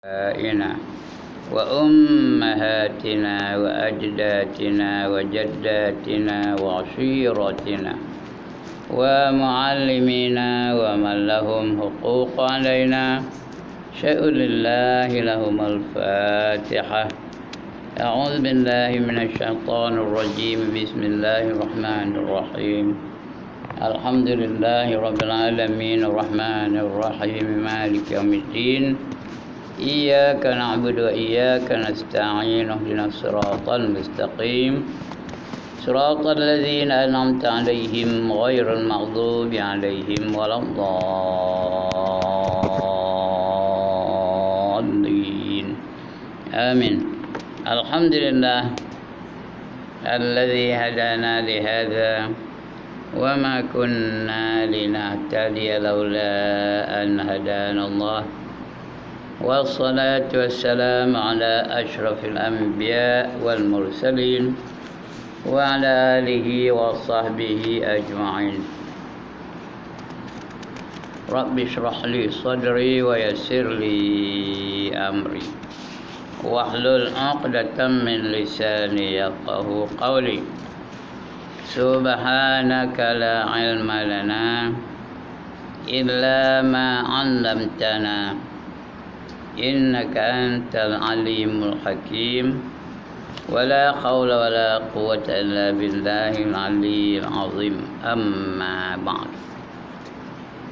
آبائنا وأمهاتنا وأجدادنا وجداتنا وعشيرتنا ومعلمينا ومن لهم حقوق علينا شهد لله لهم الفاتحة. أعوذ بالله من الشيطان الرجيم. بسم الله الرحمن الرحيم. الحمد لله رب العالمين الرحمن الرحيم مالك يوم الدين. إياك نعبد وإياك نستعين. اهدنا الصراط المستقيم صراط الذين أنعمت عليهم غير المغضوب عليهم ولا الضالين. آمين. الحمد لله الذي هدانا لهذا وما كنا لنهتدي لولا أن هدانا الله، والصلاة والسلام على أشرف الأنبياء والمرسلين وعلى آله وصحبه أجمعين. رب اشرح لي صدري ويسر لي أمري واحلل عقدة من لساني يفقه قولي. سبحانك لا علم لنا إلا ما علمتنا إنك أنت العليم الحكيم. ولا حول ولا قوة إلا بالله العلي العظيم. أما بعد.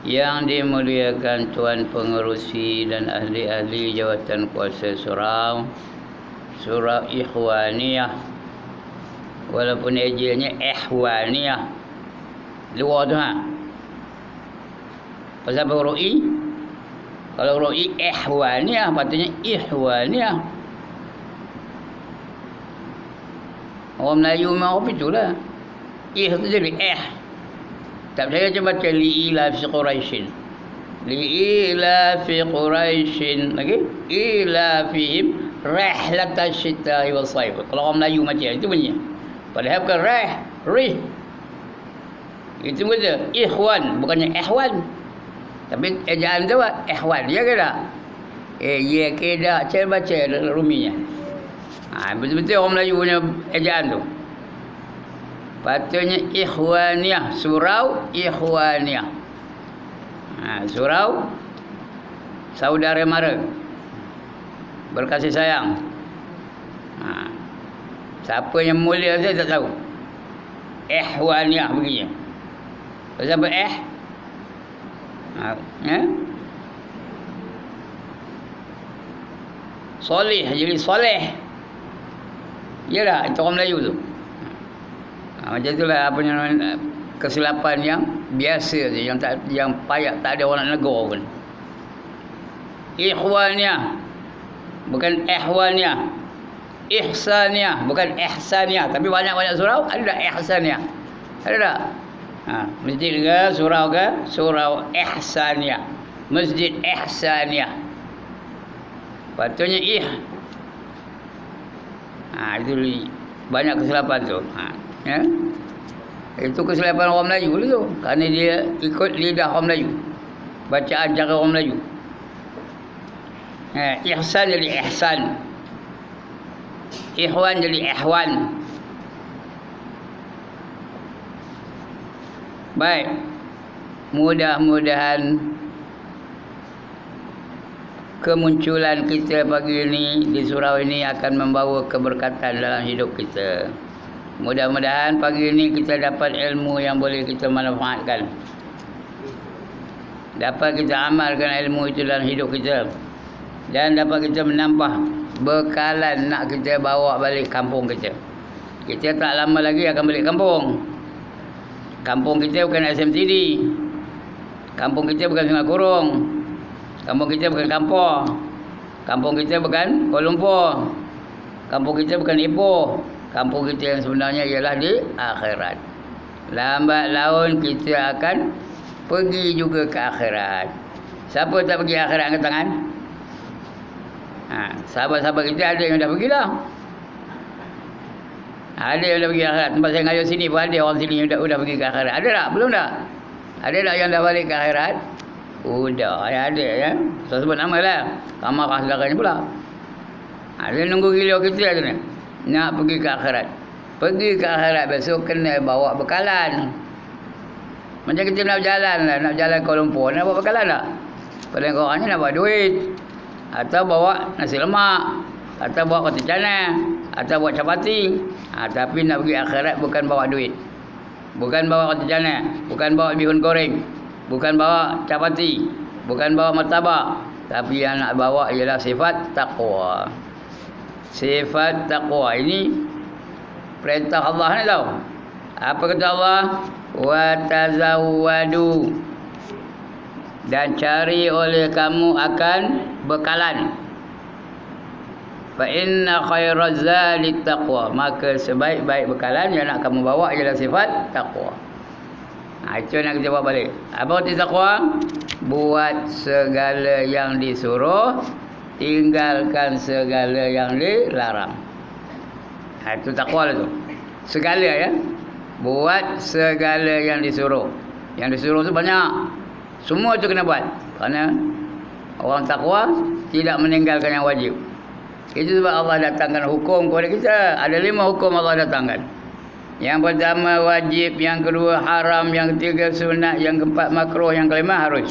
Yang dimuliakan Tuan Pengerusi dan ahli-ahli jawatan kuasa surau Ikhwaniyah, walaupun ejilnya Ikhwaniyah luar tu ha. Pasal huruf I, kalau huruf I Ikhwaniyah patutnya Ikhwaniyah. Orang Melayu memang apa itulah. Ih tu jadi tak percaya coba baca li'ila fi Quraisyin. Li'ila fi Quraisyin. Lagi ila fihim rihlata syita'i wal saif. Kalau orang Melayu macam itu bunyinya. Padahal bukan rih. Itu betul. Ikhwan bukannya ihwan. Tapi ejaan tu ihwan ya ke tak? Ya ke tak? Saya baca ruminya. Betul-betul orang Melayu punya ejaan tu. Patutnya Ikhwaniyah, surau Ikhwaniyah. Surau saudara mara, berkasih sayang. Siapa yang mulia saya tak tahu. Ikhwaniyah begini. Pasal apa Soleh jadi soleh. Ya tak? Itu orang Melayu tu. Macam itulah apa namanya, kesilapan yang biasa tu, yang payah, tak ada orang nak negur pun. Ikhwaniyah bukan ihwaniyah. Ihsaniyah bukan ihsaniyah. Tapi banyak-banyak surau ada tak ihsaniyah? Ada tak? Masjid ke surau ke? Surau ihsaniyah. Masjid ihsaniyah. Patutnya itu banyak kesilapan tu. Itu kesilapan orang Melayu tu. Kerana dia ikut lidah orang Melayu, bacaan cara orang Melayu. Ihsan jadi ihsan, ikhwan jadi ihwan. Baik, mudah-mudahan kemunculan kita pagi ini di surau ini akan membawa keberkatan dalam hidup kita. Mudah-mudahan pagi ini kita dapat ilmu yang boleh kita manfaatkan. Dapat kita amalkan ilmu itu dalam hidup kita. Dan dapat kita menambah bekalan nak kita bawa balik kampung kita. Kita tak lama lagi akan balik kampung. Kampung kita bukan SMTD. Kampung kita bukan Sungai Kurung. Kampung kita bukan Kampor. Kampung kita bukan Kuala Lumpur. Kampung kita bukan Ipoh. Kampung kita yang sebenarnya ialah di akhirat. Lambat laun kita akan pergi juga ke akhirat. Siapa tak pergi akhirat angkat tangan? Sahabat-sahabat kita ada yang dah pergi dah. Ada yang dah pergi akhirat. Tempat saya ngajar sini pun ada orang sini yang dah pergi ke akhirat. Ada tak? Belum tak? Ada tak yang dah balik ke akhirat? Udah, ada ya. Saya sebut nama lah. Kamarah saudaranya pula. Dia nunggu gila kita tu ni. Nak pergi ke akhirat. Pergi ke akhirat besok kena bawa bekalan. Macam kita nak berjalan lah. Nak berjalan Kuala Lumpur. Nak bawa bekalan tak? Paling korangnya nak bawa duit. Atau bawa nasi lemak. Atau bawa roti canai. Atau bawa capati. Tapi nak pergi akhirat bukan bawa duit. Bukan bawa roti canai. Bukan bawa bihun goreng. Bukan bawa capati. Bukan bawa martabak. Tapi yang nak bawa ialah sifat taqwa. Sifat taqwa ini perintah Allah ni tau. Apa kata Allah? Wa tazawwadu, dan cari oleh kamu akan bekalan. Fa inna khairaz zadi taqwa, maka sebaik-baik bekalan yang nak kamu bawa ialah sifat taqwa. Itu nak kita bawa balik. Apa arti taqwa? Buat segala yang disuruh, tinggalkan segala yang dilarang. Itu takwa tu. Segala ya. Buat segala yang disuruh. Yang disuruh tu banyak. Semua tu kena buat. Kerana orang takwa tidak meninggalkan yang wajib. Itu sebab Allah datangkan hukum kepada kita. Ada 5 hukum Allah datangkan. Yang pertama wajib, yang kedua haram, yang ketiga sunat, yang keempat makruh, yang kelima harus.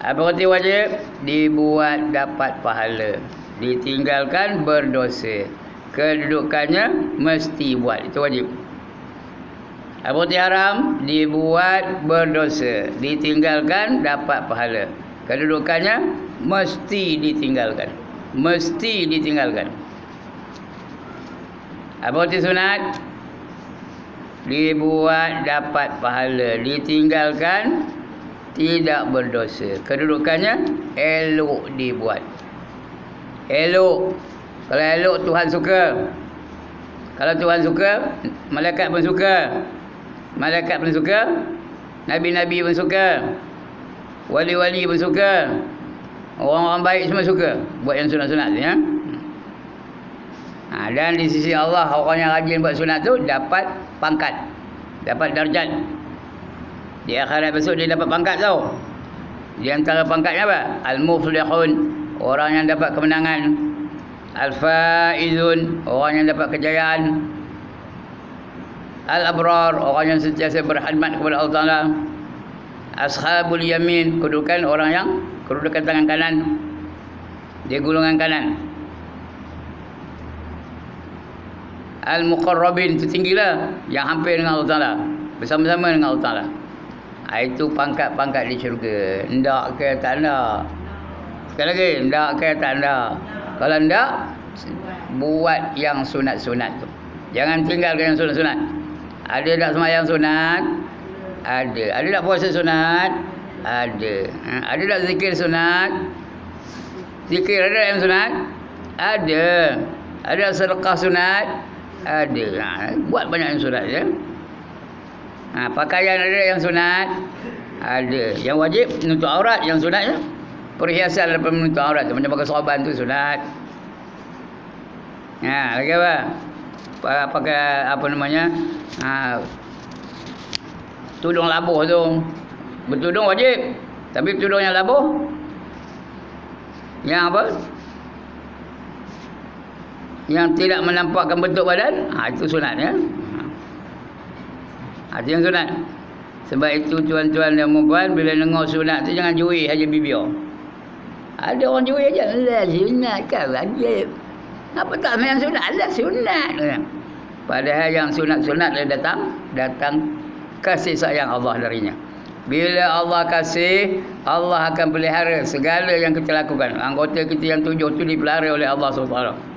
Apa arti wajib? Dibuat dapat pahala. Ditinggalkan berdosa. Kedudukannya mesti buat. Itu wajib. Apa arti haram? Dibuat berdosa. Ditinggalkan dapat pahala. Kedudukannya mesti ditinggalkan. Mesti ditinggalkan. Apa arti sunat? Dibuat dapat pahala. Ditinggalkan tidak berdosa. Kedudukannya elok dibuat. Elok. Kalau elok Tuhan suka. Kalau Tuhan suka, malaikat pun suka. Malaikat pun suka. Nabi-nabi pun suka. Wali-wali pun suka. Orang-orang baik semua suka buat yang sunat-sunat tu ya. Dan di sisi Allah, orang yang rajin buat sunat tu dapat pangkat. Dapat darjat. Di akhirat besok dia dapat pangkat tau. Di antara pangkatnya apa? Al-muflihun, orang yang dapat kemenangan. Al-faizun, orang yang dapat kejayaan. Al-abrar, orang yang sentiasa berkhidmat kepada Allah Taala. Ashabul yamin, kedudukan orang yang kedudukan tangan kanan. Dia golongan kanan. Al-muqarrabin, itu tinggilah, yang hampir dengan Allah Taala, bersama-sama dengan Allah Taala. Itu pangkat-pangkat di syurga. Ndak ke tak ndak? Sekali lagi, ndak ke tak ndak? Kalau ndak, buat yang sunat-sunat tu. Jangan tinggalkan yang sunat-sunat. Ada tak sembahyang sunat? Ada. Ada tak puasa sunat? Ada. Ada tak zikir sunat? Zikir ada yang sunat? Ada. Ada sedekah sunat? Ada. Buat banyak yang sunat ya. Pakaian ada yang sunat? Ada. Yang wajib menutup aurat, yang sunat ya. Perhiasan daripada menutup aurat tu, macam pakai sorban tu sunat. Lagi apa? Pakai apa namanya? Tudung labuh tu. Bertudung wajib. Tapi tudung yang labuh, yang apa? Yang tidak menampakkan bentuk badan, itu sunat ya. Itu yang sunat. Sebab itu tuan-tuan dan puan, bila dengar sunat tu jangan jui saja bibir. Ada orang jui aja, lah sunat kan wajib. Apa tak main sunat? Lah sunat. Padahal yang sunat-sunat dia datang kasih sayang Allah darinya. Bila Allah kasih, Allah akan pelihara segala yang kita lakukan. Anggota kita yang 7 tu dipelihara oleh Allah SWT.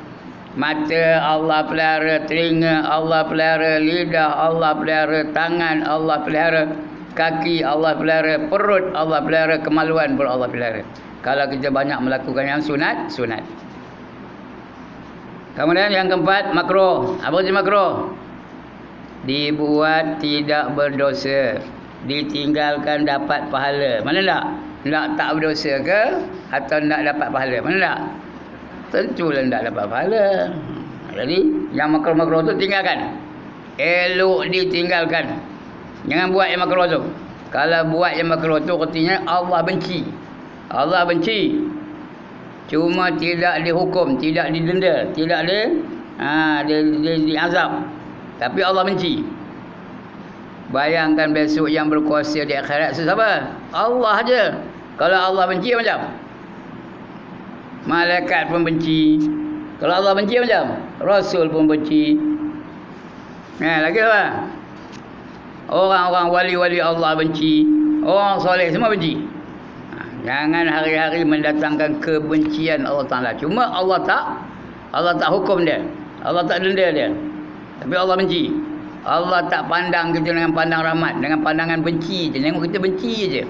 Mata Allah pelihara, telinga Allah pelihara, lidah Allah pelihara, tangan Allah pelihara, kaki Allah pelihara, perut Allah pelihara, kemaluan pun Allah pelihara. Kalau kita banyak melakukan yang sunat. Kemudian yang keempat, makruh. Apa itu makruh? Dibuat tidak berdosa, ditinggalkan dapat pahala. Mana tak? Nak tak berdosa ke atau nak dapat pahala? Mana tak? Tentulah tak dapat pahala. Jadi yang makruh-makruh tu tinggalkan. Elok ditinggalkan. Jangan buat yang makruh tu. Kalau buat yang makruh tu artinya Allah benci. Allah benci. Cuma tidak dihukum, tidak didenda, tidak diazab. Tapi Allah benci. Bayangkan besok yang berkuasa di akhirat siapa? Allah aja. Kalau Allah benci macam? Malaikat pun benci. Kalau Allah benci macam? Rasul pun benci. Lagi apa? Orang-orang wali-wali Allah benci. Orang soleh semua benci. Jangan hari-hari mendatangkan kebencian Allah Ta'ala. Cuma Allah tak hukum dia. Allah tak denda dia. Tapi Allah benci. Allah tak pandang kita dengan pandang rahmat, dengan pandangan benci je. Tengok kita benci je.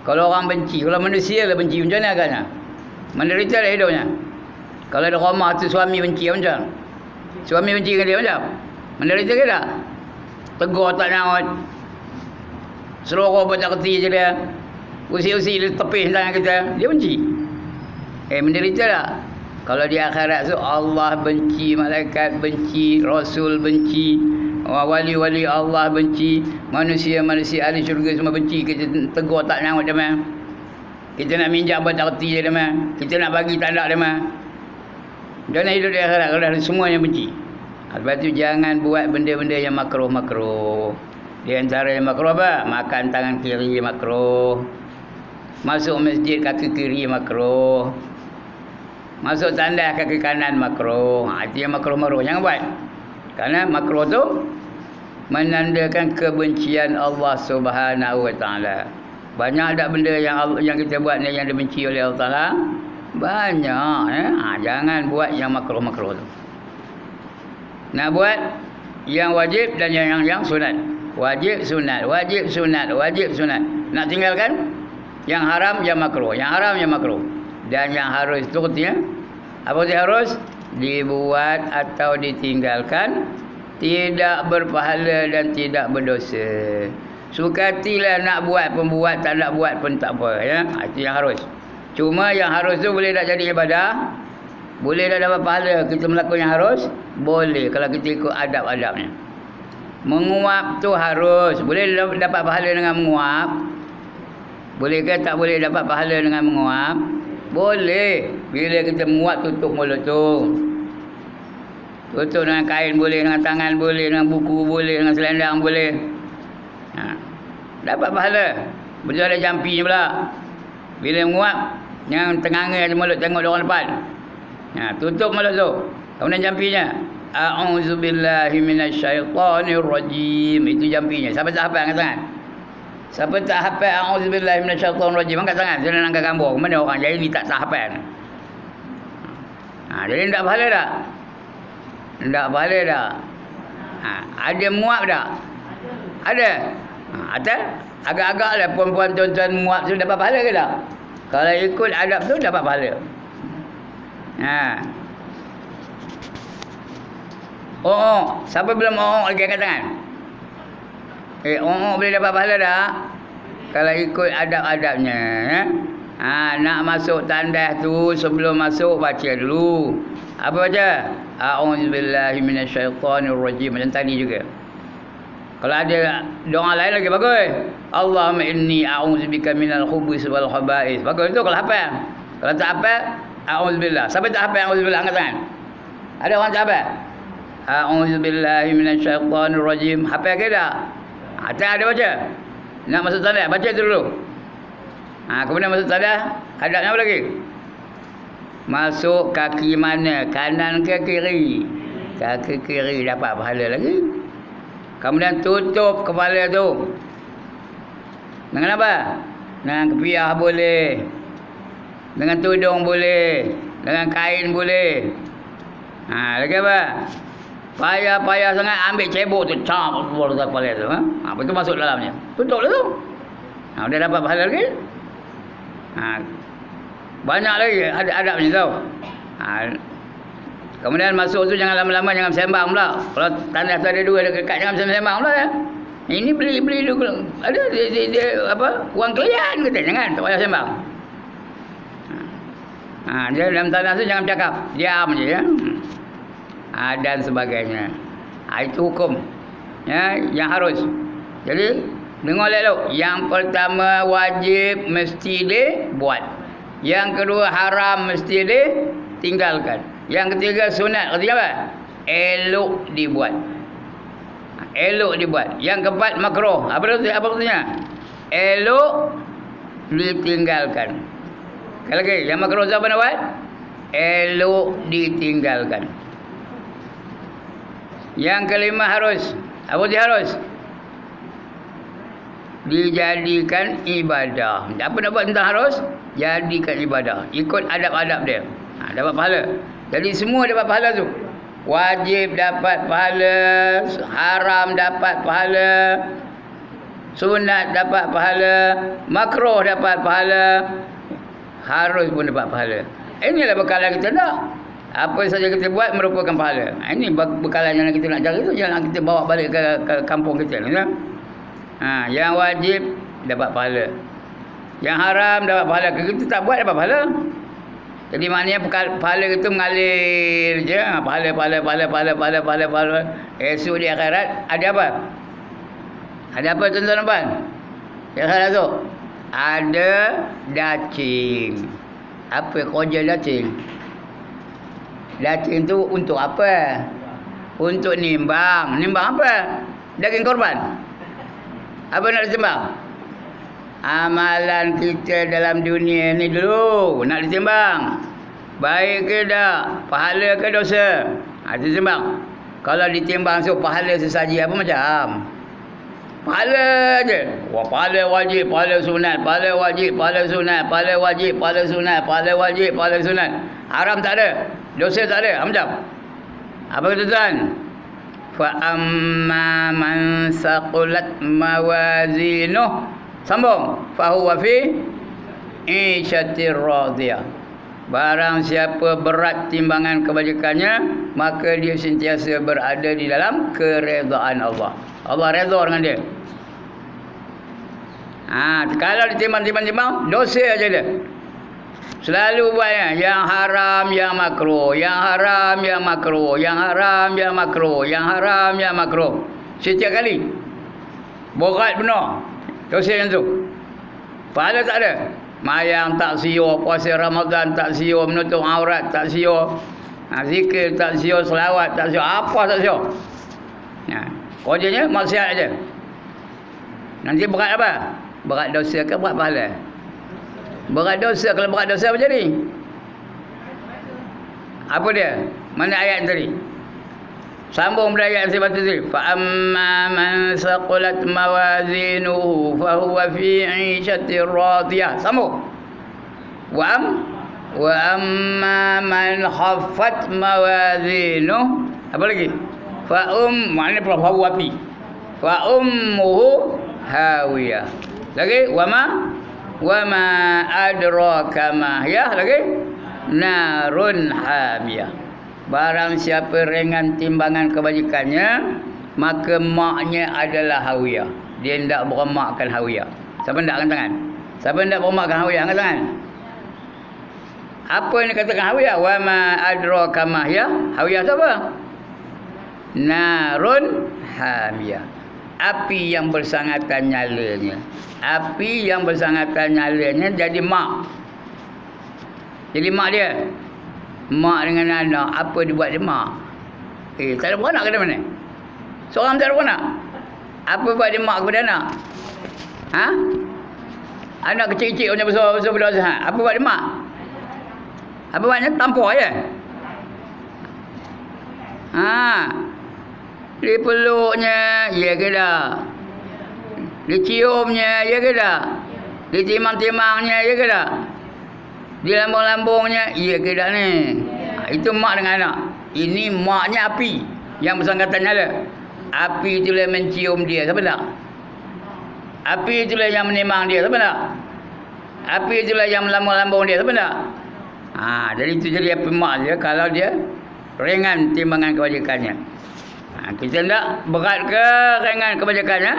Kalau orang benci, kalau manusia lah benci, macam mana agaknya? Menderita dah hidupnya. Kalau ada rumah tu suami benci macam? Suami benci dengan dia macam? Menderita ke tak? Tegur tak nyaut. Seluruh pun tak kerti je dia. Usi-usi dia tepih tangan kita. Dia benci. Menderita tak? Kalau di akhirat tu Allah benci, malaikat benci, Rasul benci, wali-wali Allah benci, manusia-manusia ahli syurga semua benci. Kita tegur tak nyaut dia mah. Kita nak minjam pun tak kerti je dia mah. Kita nak bagi tak ada dia mah. Jangan hidup di akhirat kalau semua yang benci. Sebab tu jangan buat benda-benda yang makruh-makruh. Di antara yang makruh apa? Makan tangan kiri makruh. Masuk masjid kaki kiri makruh. Masuk tandas kaki kanan makruh. Itu yang makruh-makruh. Jangan buat. Kerana makruh tu menandakan kebencian Allah Subhanahu Wa Taala. Banyak tak benda yang kita buat ni yang dibenci oleh Allah Taala? Banyak. Jangan buat yang makruh-makruh tu. Nak buat yang wajib dan yang sunat. Wajib sunat, wajib sunat, wajib sunat. Nak tinggalkan yang haram, yang makruh. Yang haram, yang makruh. Dan yang harus tu artinya apa dia harus dibuat atau ditinggalkan, tidak berpahala dan tidak berdosa. Sukatilah nak buat pun buat, tak nak buat pun tak apa ya. Itu yang harus. Cuma yang harus tu boleh tak jadi ibadah? Boleh tak dapat pahala kita melakukan yang harus? Boleh kalau kita ikut adab-adabnya. Menguap tu harus. Boleh dapat pahala dengan menguap? Boleh ke tak boleh dapat pahala dengan menguap? Boleh. Bila kita menguap tutup mulut tu. Tutup dengan kain boleh, dengan tangan boleh, dengan buku boleh, dengan selendang boleh. Dapat pahala. Betul ada jampi pula. Bila menguap, jangan tenganga mulut tengok orang depan. Tutup mulut tu. Kemudian jampinya. A'udzubillahi minasyaitonirrajim. Itu jampinya. Siapa tak hafal angkat tangan? Siapa tak hafal a'udzubillahi minasyaitonirrajim angkat tangan. Jangan angkat gambar. Mana orang jadi ni tak hafal. Jadi tak pahala tak? Tak pahala tak? Ada muap tak? Ada. Ada. Agak-agak lah perempuan tuan-tuan muap tu dapat pahala ke tak? Kalau ikut adab tu dapat pahala. Siapa belum lagi angkat tangan? Boleh dapat pahala tak? Kalau ikut adab-adabnya. Nak masuk tandas tu sebelum masuk baca dulu. Apa baca? A'udzubillahi minasyaitonirrajim. Macam tadi juga. Kalau ada doa lain lagi bagus. Allahumma inni a'udzubika minal khubuthi wal khaba'ith. Bagus tu kalau hafal. Kalau tak hafal, a'udzubillah. Siapa tak hafal a'udzubillah angkat tangan? Ada orang tak hafal? A'udzubillahi minasyaitonirrajim. Hafal ke tak? Tak ada baca. Nak masuk tandas, baca tu dulu. Kemudian masuk tandas, adabnya apa lagi? Masuk kaki mana? Kanan ke kiri? Kaki kiri dapat pahala lagi. Kemudian tutup kepala tu. Dengan apa? Dengan kepiah boleh. Dengan tudung boleh. Dengan kain boleh. Lagi apa? Payah-payah sangat ambil cebok tu. Cap keluar kepala tu. Betul masuk dalamnya. Tutup lah tu. Dia dapat pahala lagi. Banyak lagi adabnya tau. Kemudian masuk tu jangan lama-lama, jangan sembang pula. Kalau tandas tu ada dua dekat, jangan sembang pula ya. Ini beli dulu. Ada dia apa? Wang kalian kata, jangan, tak payah sembang. Dia dalam tandas tu jangan bercakap, diam je ya. Dan sebagainya. Itu hukum. Ya, yang harus. Jadi Dengar elok. Yang pertama wajib mesti dibuat. Yang kedua haram mesti ditinggalkan. Yang ketiga sunat. Ketiga apa? Elok dibuat. Elok dibuat. Yang keempat makruh. Apa maksudnya? Elok ditinggalkan. Sekali lagi, yang makruh siapa nak buat? Elok ditinggalkan. Yang kelima harus. Apa dia harus? Dijadikan ibadah. Apa nak buat tentang harus? Jadikan ibadah. Ikut adab-adab dia. Dapat pahala. Jadi semua dapat pahala tu. Wajib dapat pahala, haram dapat pahala, sunat dapat pahala, makruh dapat pahala, harus pun dapat pahala. Inilah bekalan kita nak. Apa saja kita buat merupakan pahala. Ini bekalan yang kita nak cari tu, yang kita bawa balik ke kampung kita. Yang wajib dapat pahala. Yang haram dapat pahala. Kita tak buat dapat pahala. Jadi maknanya pahala itu mengalir je. Pahala. Esok di akhirat ada apa? Ada apa tuan-tuan? Di akhirat tu ada dacing. Apa kerja dacing? Dacing tu untuk apa? Untuk nimbang. Nimbang apa? Daging korban. Apa nak disembang? Amalan kita dalam dunia ni dulu nak ditimbang. Baik ke tak? Pahala ke dosa? Ditimbang. Kalau ditimbang so pahala sesaji apa macam? Pahala je. Wah, pahala wajib, pahala sunat, pahala wajib, pahala sunat, pahala wajib, pahala sunat, pahala wajib, pahala sunat. Haram tak ada. Dosa tak ada. Macam? Apa kata tuan? Fa amma man saqulat mawazinuh, sambung, fa huwa fi isyatir radiyah. Barang siapa berat timbangan kebajikannya, maka dia sentiasa berada di dalam keredaan Allah. Allah redha dengan dia. Kalau ditimbang-timbang, dosa aja dia. Selalu buat yang haram, yang makruh, yang haram, yang makruh, yang haram, yang makruh, yang haram, yang makruh. Setiap kali. Berat benar. Dosa yang tu. Pahala tak ada. Mayang tak siur, puasa Ramadan tak siur, menutup aurat tak siur, zikir tak siur, selawat tak siur, apa tak siur. Kerjanya maksiat aja. Nanti berat apa? Berat dosa ke berat pahala? Berat dosa. Kalau berat dosa apa jadi? Apa dia? Mana ayat tadi? Sambung pada ayat yang sebab tadi. Fa amma man saqulat mawazinuhu fa huwa fi 'ishatir radiyah. Sambung. Wa amma man khaffat mawazinuhu. Apa lagi? Maknanya fa huwa fi. Fa ummuhu hawiyah. Lagi wa ma adraka ma hiya. Lagi narun hamiyah. Barang siapa ringan timbangan kebajikannya, maka maknya adalah hawiyah. Dia hendak beremakkan hawiyah. Siapa hendak angkat tangan? Siapa hendak beremakkan hawiyah? Angkat tangan. Apa yang dikatakan hawiyah? Wa ma adraka ma hiya. Hawiyah tu apa? Narun hamiyah. Api yang bersangatan nyalanya. Api yang bersangatan nyalanya jadi mak. Jadi mak dia. Mak dengan anak, apa dia buat dia mak? Tak ada beranak ke dia mana? Seorang tak ada beranak. Apa buat dia mak kepada anak? Anak kecil-kecil punya besar-besar budak sihat. Apa buat dia mak? Apa buatnya? Tampar je. Dia peluknya, ya ke tak? Dia ciumnya, ya ke tak? Dia timang-timangnya, ya ke tak? Dia lambung-lambungnya, iya ke tak ni? Itu mak dengan anak. Ini maknya api yang bersangkatan nyala. Api itulah mencium dia, siapa tak? Api itulah yang menimang dia, siapa tak? Api itulah yang melambung-lambung dia, siapa tak? Jadi itu jadi api mak dia kalau dia ringan timbangan kebajikannya. Kita hendak berat ke ringan kebajikannya?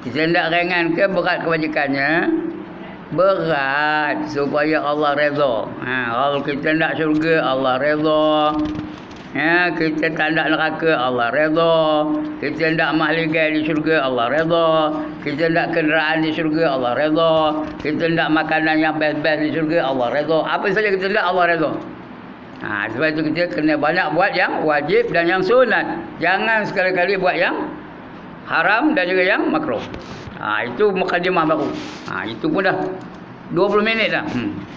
Kita hendak ringan ke berat kebajikannya? Berat supaya Allah redha. Kalau kita nak syurga, Allah redha. Ya, kita tak nak neraka, Allah redha. Kita nak mahligai di syurga, Allah redha. Kita nak kenderaan di syurga, Allah redha. Kita nak makanan yang best-best di syurga, Allah redha. Apa saja kita nak, Allah redha. Sebab itu kita kena banyak buat yang wajib dan yang sunat. Jangan sekali-kali buat yang haram dan juga yang makruh. Itu mukadimah baru. Itu pun dah 20 minit dah.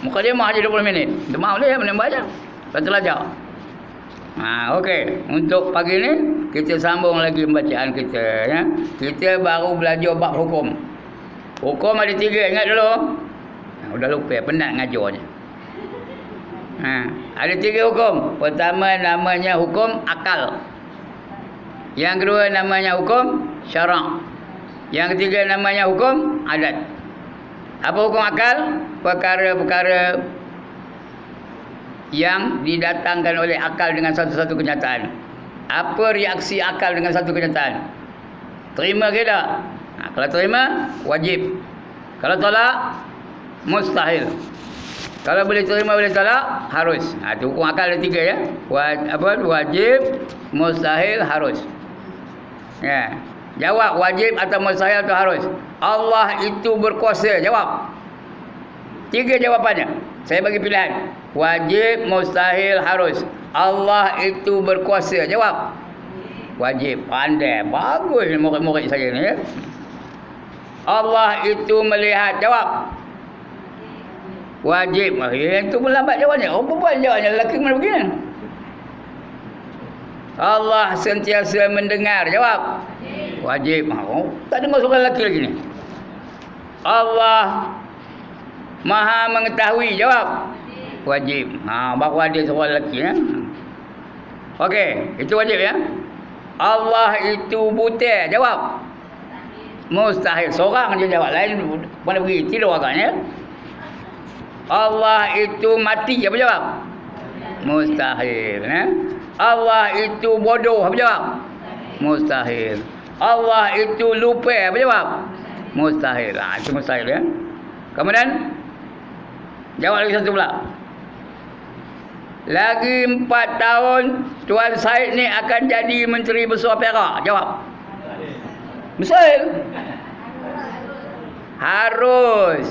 Mukadimah aja 20 minit. Maaf dia menembak aja. Lepas belajar. Okey, untuk pagi ni kita sambung lagi pembacaan kita ya. Kita baru belajar bab hukum. Hukum ada 3, ingat dulu. Udah lupa, penat ngajarnya. Ada 3 hukum. Pertama namanya hukum akal. Yang kedua namanya hukum syarak. Yang ketiga namanya hukum adat. Apa hukum akal? Perkara-perkara yang didatangkan oleh akal dengan satu-satu kenyataan. Apa reaksi akal dengan satu kenyataan? Terima ke tak? Kalau terima, wajib. Kalau tolak, mustahil. Kalau boleh terima, boleh tolak, harus. Itu hukum akal ada 3 ya. Wajib, mustahil, harus. Ya. Jawab wajib atau mustahil atau harus. Allah itu berkuasa. Jawab. 3 jawapannya. Saya bagi pilihan. Wajib, mustahil, harus. Allah itu berkuasa. Jawab. Wajib. Pandai. Bagus murid-murid saya ni ya. Allah itu melihat. Jawab. Wajib. Yang itu pun lambat jawabnya. Perempuan jawabnya. Lelaki mana begini? Allah sentiasa mendengar. Jawab. Wajib. Tak dengar suara lelaki lagi ni. Allah Maha mengetahui. Jawab. Wajib. Baru ada suara lelaki ya. Okey, itu wajib ya. Allah itu buta. Jawab. Mustahil. Seorang je jawab, lain mana pergi? Tidur agaknya. Allah itu mati. Apa jawab? Mustahil ya. Allah itu bodoh. Apa jawab? Mustahil. Allah itu lupa. Apa jawab? Mustahil. Itu mustahil ya. Kemudian jawab lagi satu pula. Lagi 4 tahun Tuan Said ni akan jadi Menteri Besar Perak. Jawab. Mustahil. Harus.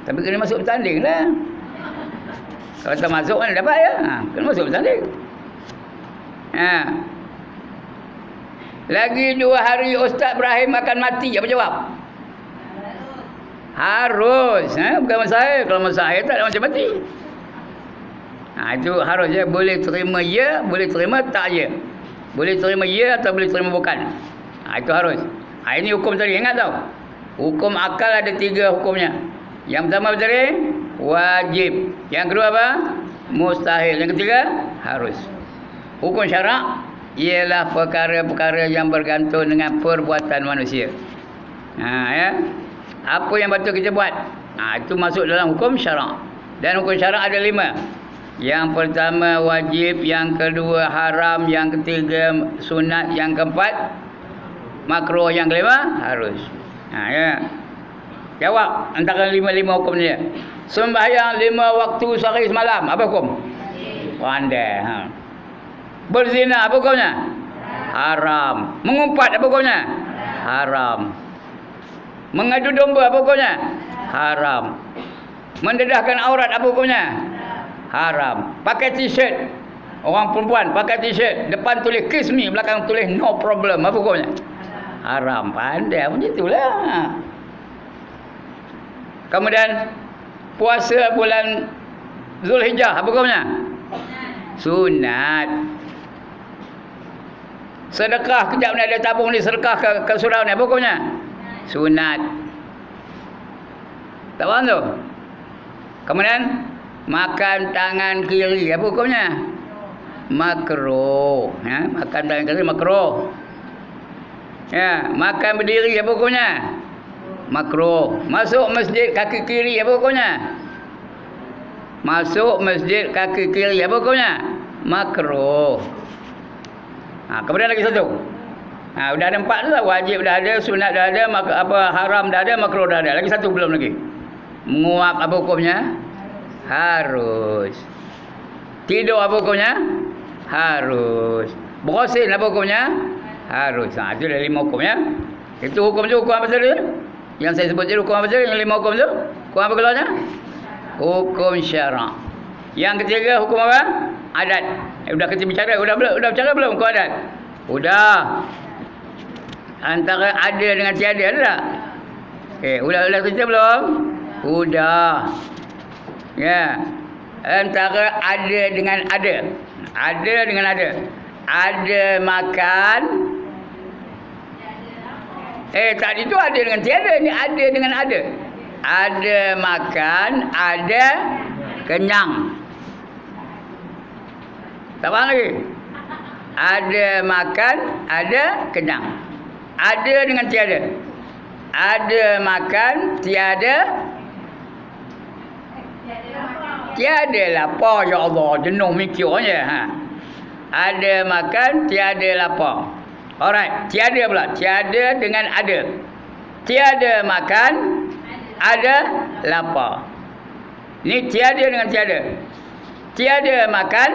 Tapi kena masuk bertanding lah. Kalau tak masuk kan dapat ya. Kena masuk bertanding. Lagi 2 hari Ustaz Ibrahim akan mati. Apa jawab? Harus. Bukan mustahil. Kalau mustahil tak ada macam mati. Itu harus ya. Boleh terima ya, boleh terima tak ya. Boleh terima ya atau boleh terima bukan. Itu harus. Ini hukum tadi. Ingat tau. Hukum akal ada 3 hukumnya. Yang pertama tadi wajib. Yang kedua apa? Mustahil. Yang ketiga harus. Hukum syarak ialah perkara-perkara yang bergantung dengan perbuatan manusia. Ya. Apa yang patut kita buat? Itu masuk dalam hukum syarak. Dan hukum syarak ada 5. Yang pertama wajib, yang kedua haram, yang ketiga sunat, yang keempat makruh, yang kelima harus. Ya. Jawab antara 5 hukum dia. Sembahyang 5 waktu sehari semalam, apa hukum? Pandai. Berzina apa hukumnya? Haram. Mengumpat apa hukumnya? Haram. Mengadu domba apa hukumnya? Haram. Mendedahkan aurat apa hukumnya? Haram. Pakai t-shirt, orang perempuan pakai t-shirt, depan tulis kiss me, belakang tulis no problem, apa hukumnya? Haram. Pandai macam itulah. Kemudian puasa bulan Zulhijjah, apa hukumnya? Sunat. Sedekah kejap ni ada tabung ni, sedekah ke surau ni, apa hukumnya? Sunat. Tak faham tu? Kemudian makan tangan kiri, apa hukumnya? Makruh. Makan tangan kiri makruh. Ya, makan berdiri apa hukumnya? Makruh. Masuk masjid kaki kiri apa hukumnya? Masuk masjid kaki kiri apa hukumnya? Makruh. Kemudian lagi satu. Dah ada 4 dah. Wajib dah ada, sunat dah ada, haram dah ada, makruh dah ada. Lagi satu belum lagi. Menguap apa hukumnya? Harus. Tidur apa hukumnya? harus. Berkosin apa hukumnya? Harus. Ha, itu dah 5 hukum ya. Itu hukum tu, hukum apa tadi? Yang saya sebut tadi hukum apa tadi? Yang 5 hukum tu? Hukum apa keluarnya? Hukum syarak. Yang ketiga hukum apa? Adat. Sudah kita bicara, sudah bicara belum hukum adat? Sudah. Antara ada dengan tiada ada tak? Sudah cerita belum? Sudah. Ya. Antara ada dengan ada. Ada dengan ada. Ada makan. Tadi tu ada dengan tiada, ni ada dengan ada. Ada makan, ada kenyang. Tak faham lagi? Ada makan, ada kenyang. Ada dengan tiada. Ada makan, tiada. Tiada lapar, ya Allah, jenuh mikirnya. Ha. Ada makan, tiada lapar. Alright, tiada pula. Tiada dengan ada. Tiada makan, ada lapar. Ni tiada dengan tiada. Tiada makan,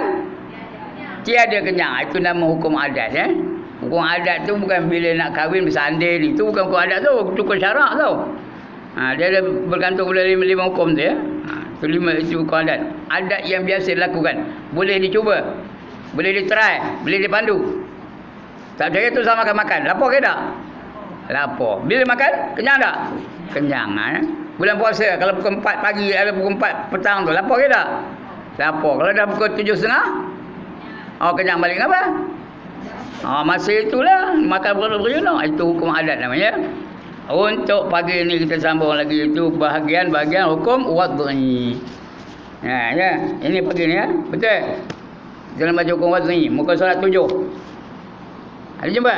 tiada kenyang. Itu nama hukum adat. Hukum adat tu bukan bila nak kahwin bersanding. Itu bukan hukum adat tu. Itu hukum syarak tu. Dia ada bergantung pada 5 hukum tu ya. Itu 5 itu hukum adat. Adat yang biasa dilakukan. Boleh dicuba. Boleh ditry. Boleh dipandu. Tak percaya tu sama makan. Lapar ke tak? Lapar. Bila makan, kenyang tak? Kenyang. Bulan puasa, kalau pukul 4 pagi atau pukul 4 petang tu, lapar ke tak? Lapar. Kalau dah pukul 7.30, kenyang balik apa? Masa itulah makan berjuna. Itu hukum adat namanya. Untuk pagi ni kita sambung lagi itu bahagian hukum wad'i. Ya. Ini pagi ni ya. Betul. Dalam baca hukum wad'i, muka surat 7. Ada jumpa?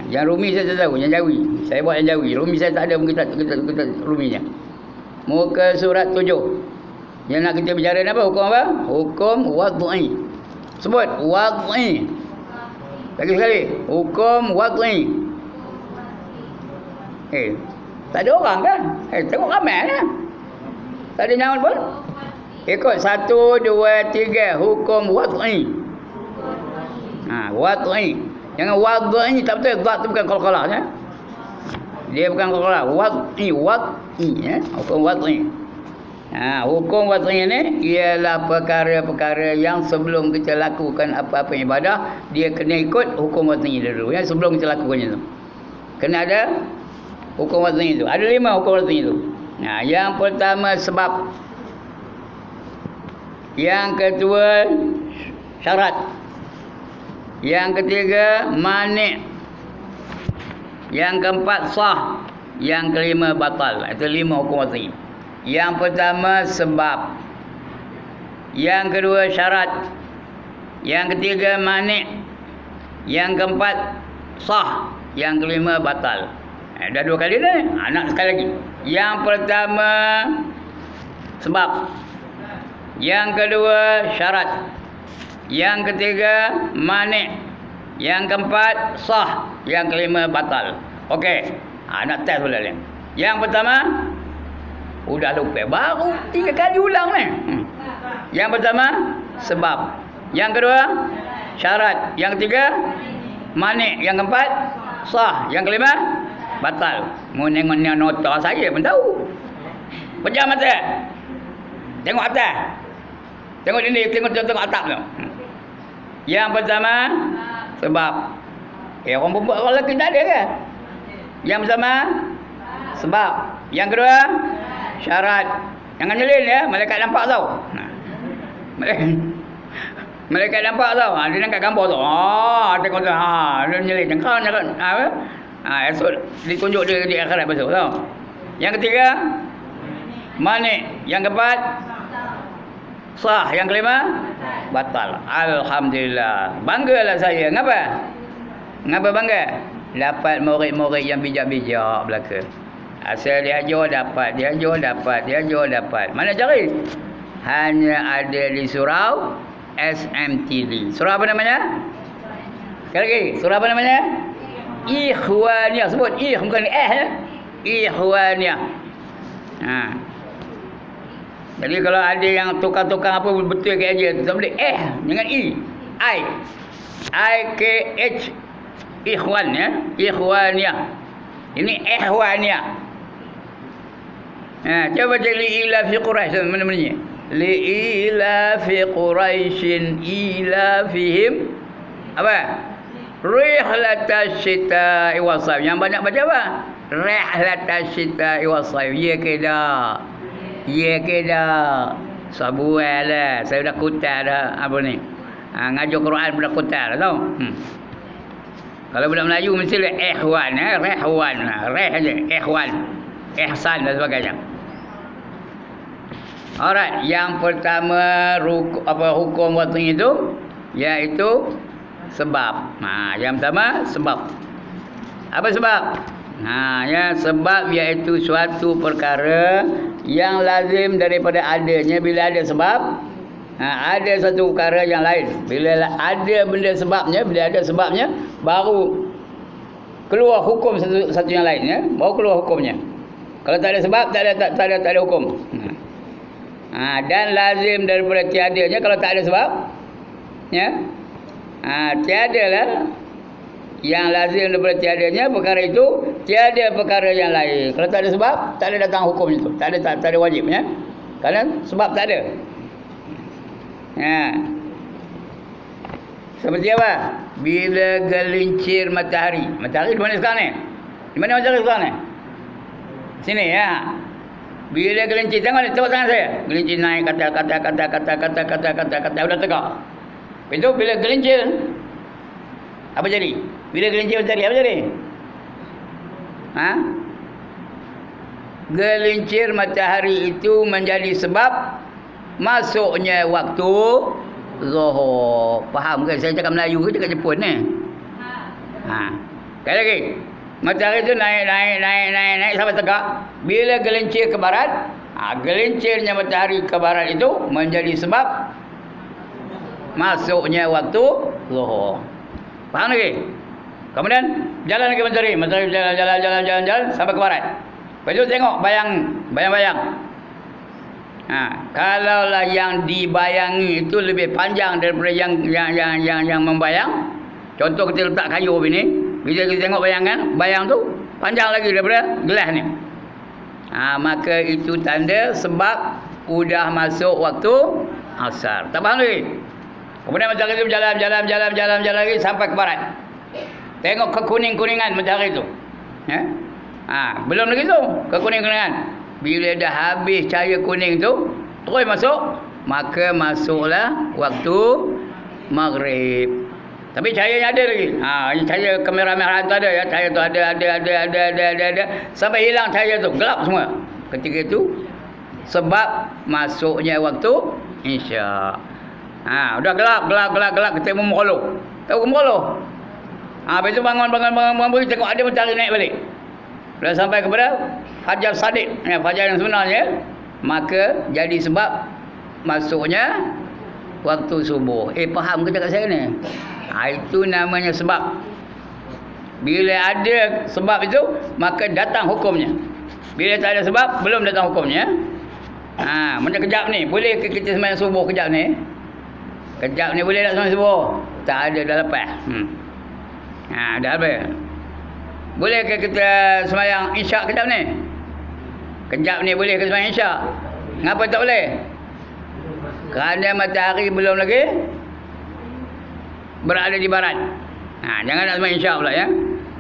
Yang Rumi saya tak tahu, yang Jawi. Saya buat yang Jawi. Rumi saya tak ada, kita Ruminya. Muka surat 7. Yang nak kita bicara apa? Hukum apa? Hukum wad'i. Sebut wad'i. Lagi sekali. Hukum wad'i. Tak ada orang kan? Tengok ramai lah. Tak ada nyaman pun. Ikut 1, 2, 3. Hukum wad'i. Wad'i. Jangan wad'i tak betul. Dhat tu bukan qalqalah ya. Dia bukan qalqalah. Wad'i ya. Hukum wad'i. Hukum wad'i ni ialah perkara-perkara yang sebelum kita lakukan apa-apa ibadah, dia kena ikut hukum wad'i dulu ya, sebelum kita lakukannya tu. Kena ada hukum wad'i itu. Ada 5 hukum wad'i itu. Yang pertama sebab. Yang kedua syarat. Yang ketiga mani'. Yang keempat sah. Yang kelima batal. Itu 5 hukum wad'i. Yang pertama sebab. Yang kedua syarat. Yang ketiga mani'. Yang keempat sah. Yang kelima batal. Dah 2 kali dah. Nak sekali lagi. Yang pertama sebab. Yang kedua syarat. Yang ketiga mani'. Yang keempat sah. Yang kelima batal. Okey. Nak test pula ni. Yang pertama sudah lupa. Baru 3 kali ulang ni. Yang pertama sebab. Yang kedua syarat. Yang ketiga mani'. Yang keempat sah. Yang kelima batal. Menengok nota saya pun tahu. Pejam mata. Tengok atas. Tengok ini, tengok atap tu. Yang pertama sebab. Orang perempuan, orang lelaki tak ada ke? Yang pertama sebab. Yang kedua syarat. Jangan nyelin ya, malaikat nampak tau. Malaikat nampak tau. Dia nak kat gambar tu. Tengok tu. Dia nyelin. Jangan. Esok ditunjuk dia di akhirat besok tau. Yang ketiga mani'. Yang keempat sah. Yang kelima batal. Alhamdulillah. Banggalah saya. Ngapa? Ngapa bangga? Dapat murid-murid yang bijak-bijak belaka. Asal dia ajar dapat, dia ajar dapat, dia ajar dapat. Mana cari? Hanya ada di surau SMTV. Surau apa namanya? Sekali lagi. Surau apa namanya? Ikhwaniyah. Sebut bukan ya. Ikhwaniyah. Jadi kalau ada yang tukar-tukar apa betul ke aja, tak boleh dengan i. I-K-H. Ikhwan ya. Ikhwaniyah. Ini ihwaniyah. Coba cari ila fi Quraisy mana bunyinya? Li ila fi Quraisyin ila fihim apa? Rihlatash syita'i was-sayf. Yang banyak baca apa? Rihlatash syita'i was-sayf. Ya ke dak? Ya ke dak? Sabuai lah. Saya dah kutar dah apa ni? Ngajar Quran dah kutar tahu? Kalau budak Melayu mesti ihwan, rehwan, reh aja, ihwan, ihsan dan sebagainya. Alright, yang pertama hukum waktu itu iaitu sebab. Yang pertama sebab. Apa sebab? Sebab iaitu suatu perkara yang lazim daripada adanya. Bila ada sebab, ada satu perkara yang lain. Bila ada benda sebabnya, bila ada sebabnya, baru keluar hukum satu yang lain ya. Baru keluar hukumnya. Kalau tak ada sebab, tak ada hukum. Dan lazim daripada tiadanya kalau tak ada sebab, ya. Tiadalah yang lazim daripada tiadanya perkara itu, tiada perkara yang lain. Kalau tak ada sebab, tak ada datang hukum itu. Tak ada wajib ya. Kerana sebab tak ada. Seperti apa? Bila gelincir matahari. Matahari di mana sekarang ni? Di mana matahari sekarang ni? Sini ya. Bila gelincir, tengok tangan saya. Gelincir naik kata udah tegak. Itu bila gelincir apa jadi? Bila gelincir matahari apa jadi? Gelincir matahari itu menjadi sebab masuknya waktu Zuhur. Faham ke? Saya cakap Melayu ke cakap Jepun ni? Sekali lagi. Matahari itu naik sampai tegak. Bila gelincir ke barat, gelincirnya matahari ke barat itu menjadi sebab masuknya waktu Zuhur. Faham lagi? Kemudian jalan lagi matahari jalan sampai ke barat. Lepas itu tengok bayang-bayang. Kalaulah yang dibayangi itu lebih panjang daripada yang membayang. Contoh kita letak kayu ni, bila kita tengok bayang tu panjang lagi daripada gelas ni. Maka itu tanda sebab sudah masuk waktu asar. Tak faham lagi? Kemudian matahari itu jalan lagi sampai ke barat. Tengok kekuning-kuningan matahari itu. Belum lagi tu kekuning-kuningan. Bila dah habis cahaya kuning tu terus masuk, maka masuklah waktu maghrib. Tapi cahayanya ada lagi. Cahaya kamera merah tu ada ya. Cahaya tu ada sampai hilang cahaya tu, gelap semua. Ketika itu sebab masuknya waktu Isya. Udah gelap kita memolok. Tahu memolok? Lepas itu bangun tengok ada matahari naik balik. Bila sampai kepada Fajar Sadiq, fajar yang sebenarnya, maka jadi sebab masuknya waktu subuh. Faham ke cakap saya ni? Itu namanya sebab. Bila ada sebab itu, maka datang hukumnya. Bila tak ada sebab, belum datang hukumnya. Macam kejap ni, boleh ke kita sembahyang subuh kejap ni? Kejap ni boleh tak sembahyang subuh? Tak ada, dah lepas. Dah habis. Boleh ke kita sembahyang Isyak kejap ni? Kejap ni boleh ke sembahyang Isyak? Kenapa tak boleh? Kerana matahari belum lagi berada di barat. Jangan nak sembahyang Isyak pula ya.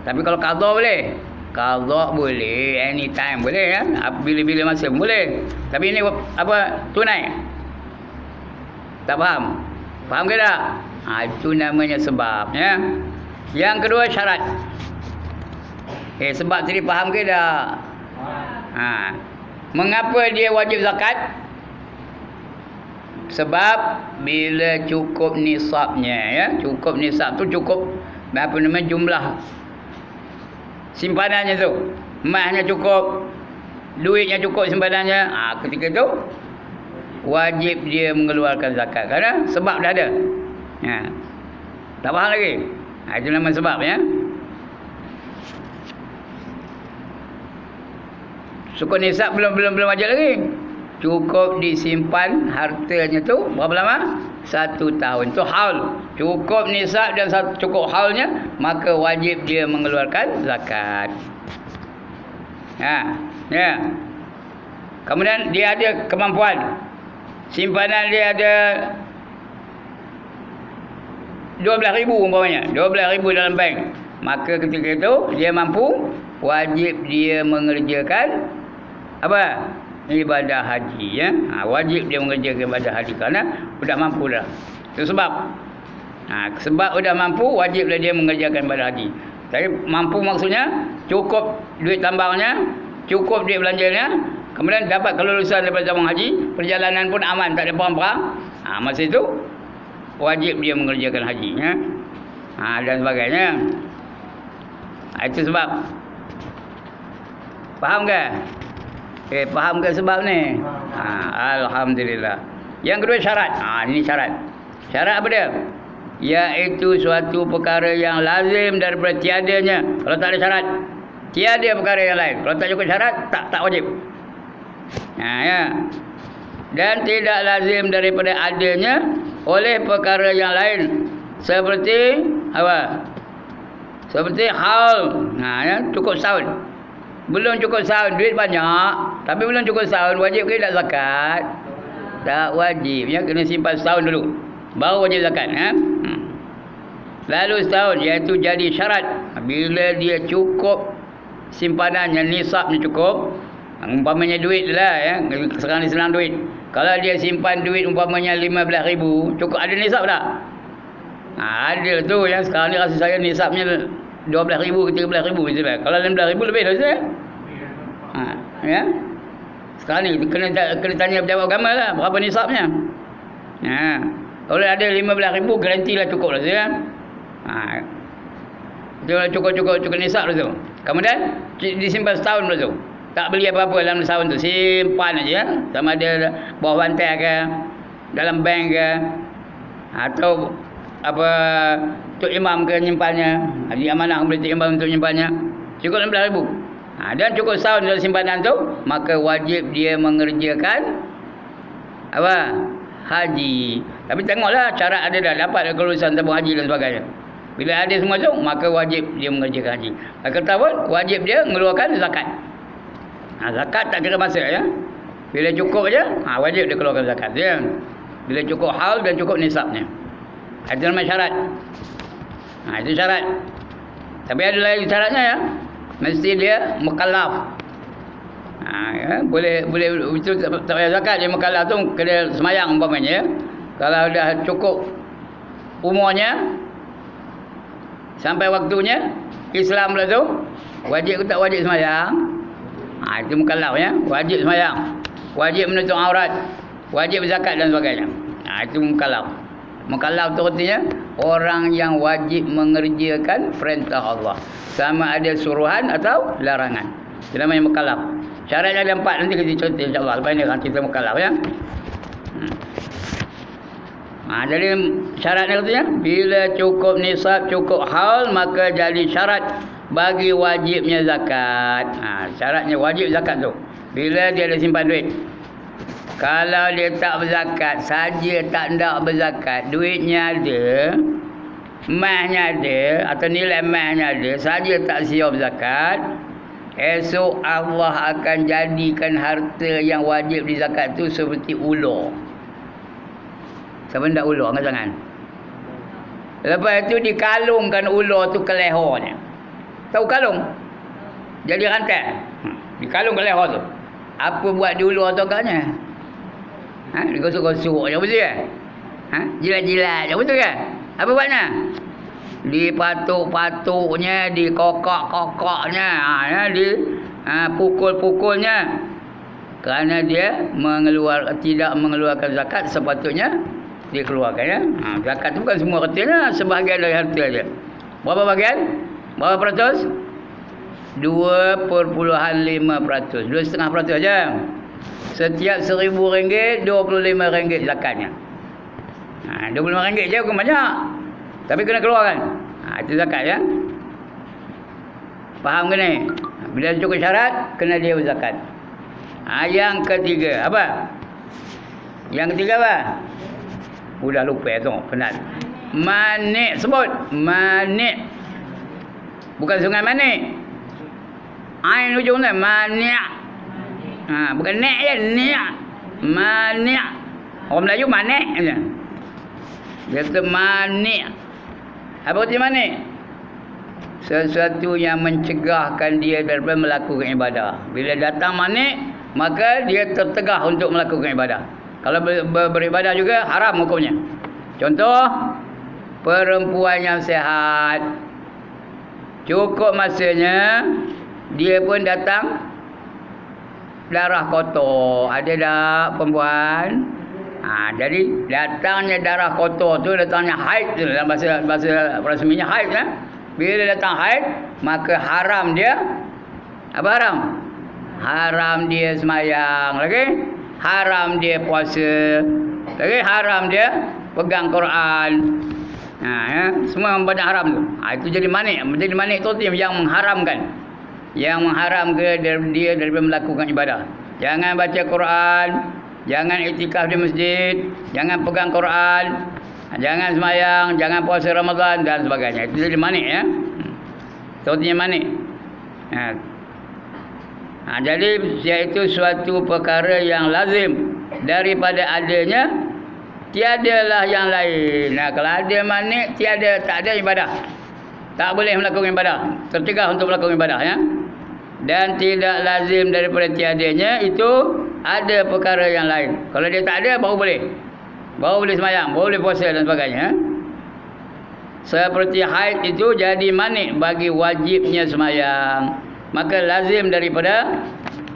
Tapi kalau qadha boleh. Qadha boleh, anytime boleh ya. Bila-bila masa boleh. Tapi ini apa? Tunai. Tak faham? Faham ke tak? Itu namanya sebab ya. Yang kedua syarat. Sebab tadi faham ke tak? Mengapa dia wajib zakat? Sebab bila cukup nisabnya ya, cukup nisab tu cukup jumlah simpanannya tu. Emasnya cukup, duitnya cukup simpanannya. Ketika tu wajib dia mengeluarkan zakat kerana sebab dah ada. Tak faham lagi? Itu nama sebab ya. Sukun nisab belum wajib lagi. cukup disimpan hartanya tu berapa lama? 1 tahun. Tu haul. Cukup nisab dan cukup haulnya, maka wajib dia mengeluarkan zakat. Ya. Kemudian dia ada kemampuan. Simpanan dia ada 12,000 umpamanya. 12,000 dalam bank. Maka ketika itu dia mampu, wajib dia mengerjakan apa? Ibadah haji, ya. Wajib dia mengerjakan ibadah haji kerana sudah mampu dah. Itu sebab. Sebab sudah mampu, wajiblah dia mengerjakan ibadah haji. Tapi mampu maksudnya cukup duit tambangnya, cukup duit belanjanya, kemudian dapat kelulusan daripada jamaah haji, perjalanan pun aman, tak ada perang-perang. Masa itu wajib dia mengerjakan haji, ya. Dan sebagainya. Itu sebab. Faham ke? Faham ke sebab ni? Alhamdulillah. Yang kedua syarat. Ini syarat. Syarat apa dia? Iaitu suatu perkara yang lazim daripada tiadanya. Kalau tak ada syarat, tiada perkara yang lain. Kalau tak cukup syarat, tak wajib. Ya. Dan tidak lazim daripada adanya oleh perkara yang lain. Seperti apa? Seperti haul. Ya, cukup setahun. Belum cukup setahun, duit banyak, tapi belum cukup setahun, wajib ke tak zakat? Tak wajib, ya, kena simpan setahun dulu, baru wajib zakat. Lalu setahun, iaitu jadi syarat. Bila dia cukup simpanannya, nisabnya cukup, umpamanya duit lah, ya, sekarang ni senang duit. Kalau dia simpan duit umpamanya 15,000, cukup ada nisab tak? Ada tu, yang sekarang ni rasa saya nisabnya 12,000 ke 13,000 gitu lah. Kalau 16,000 lebih dah saya. Ya. Sekarang ni kena tanya pejabat agama lah berapa nisabnya. Kalau ada 15,000 garantilah cukup lah saya. Cukup nisab lah tu. Kemudian disimpan setahun lah tu. Tak beli apa-apa dalam setahun tu, simpan aja, ya. Sama ada bawah bantai ke, dalam bank ke, atau apa Tok Imam ke nyimpannya, di amanah boleh Tok Imam untuk nyimpannya, cukup 16,000. Dan cukup setahun dalam simpanan tu, maka wajib dia mengerjakan apa? Haji. Tapi tengoklah syarat ada dah, dapat kelulusan tabung haji dan sebagainya. Bila ada semua tu, maka wajib dia mengerjakan haji. Kata pun wajib dia mengeluarkan zakat. Zakat tak kira masa, ya. Bila cukup aja, wajib dia keluarkan zakat, ya. Bila cukup haul dan cukup nisabnya. Itu nama syarat. Itu syarat. Tapi ada lagi syaratnya, ya. Mesti dia mukallaf. Ya, boleh itu tak payah zakat, dia mukallaf tu kena semayang umpamanya, ya. Kalau dah cukup umurnya sampai waktunya Islam lah tu, wajib ke tak wajib semayang? Itu mukallaf, ya. Wajib semayang, wajib menutup aurat, wajib zakat dan sebagainya. Itu mukallaf. Mukallaf tu artinya orang yang wajib mengerjakan perintah Allah, sama ada suruhan atau larangan. Itu namanya mukallaf. Syaratnya ada 4, nanti kita contoh insya-Allah. Lepas ni akan kita mukallaf, ya. Jadi syaratnya katanya bila cukup nisab, cukup haul, maka jadi syarat bagi wajibnya zakat. Syaratnya wajib zakat tu bila dia ada simpan duit. Kalau dia tak berzakat, saja tak nak berzakat, duitnya ada, emasnya ada, atau nilai emasnya ada, saja tak siap zakat, esok Allah akan jadikan harta yang wajib dizakat tu seperti ular. Siapa nak ular? Angkat tangan. Lepas itu dikalungkan ular tu ke lehernya. Tahu kalung? Jadi rantai. Dikalung ke leher tu. Apa buat di ular tu agaknya? Digosok-gosok je, betul ke? Jilat-jilat je, betul ke? Apa buatnya? Dipatuk-patuknya, dikokak-kokaknya, pukul-pukulnya. Kerana dia tidak mengeluarkan zakat, sepatutnya dikeluarkan, ya. Zakat tu bukan semua hartanya, sebahagian dari harta dia. Berapa bahagian? Berapa peratus? 2.5%. 2,5% aja. Setiap RM1,000, RM25 zakatnya. RM25 je bukan banyak. Tapi kena keluarkan. Itu zakat, ya. Faham ke ni? Bila cukup syarat, kena dia berzakat. Yang ketiga apa? Yang ketiga apa? Udah lupa tu, penat. Mani, sebut. Mani. Bukan sungai Mani. Ain ujungnya mani. Bukan nek je, ni. Mani. Orang Melayu mani aja. Dia kata mani. Apa arti mani? Sesuatu yang mencegahkan dia daripada melakukan ibadah. Bila datang mani, maka dia tertegah untuk melakukan ibadah. Kalau beribadah juga haram hukumnya. Contoh, perempuan yang sihat, cukup masanya dia pun datang darah kotor. Ada tak perempuan? Jadi datangnya darah kotor tu, datangnya haid tu, dalam bahasa rasminya haid kan. Bila datang haid, maka haram dia. Apa haram? Haram dia semayang lagi, haram dia puasa lagi, haram dia pegang Quran. Semua banyak haram tu. Itu jadi manik. Jadi manik tu yang mengharamkan. Yang mengharamkan dia daripada melakukan ibadah. Jangan baca Quran, jangan iktikaf di masjid, jangan pegang Quran, jangan semayang, jangan puasa Ramadan dan sebagainya. Itu jadi manik ya. Contohnya manik. Jadi iaitu suatu perkara yang lazim daripada adanya, tiadalah yang lain. Kalau ada manik, tiada, tak ada ibadah. Tak boleh melakukan ibadah. Tercegah untuk melakukan ibadah ya. Dan tidak lazim daripada tiadanya itu ada perkara yang lain. Kalau dia tak ada, baru boleh. Baru boleh semayang, baru boleh puasa dan sebagainya. Seperti haid itu jadi manik bagi wajibnya semayang. Maka lazim daripada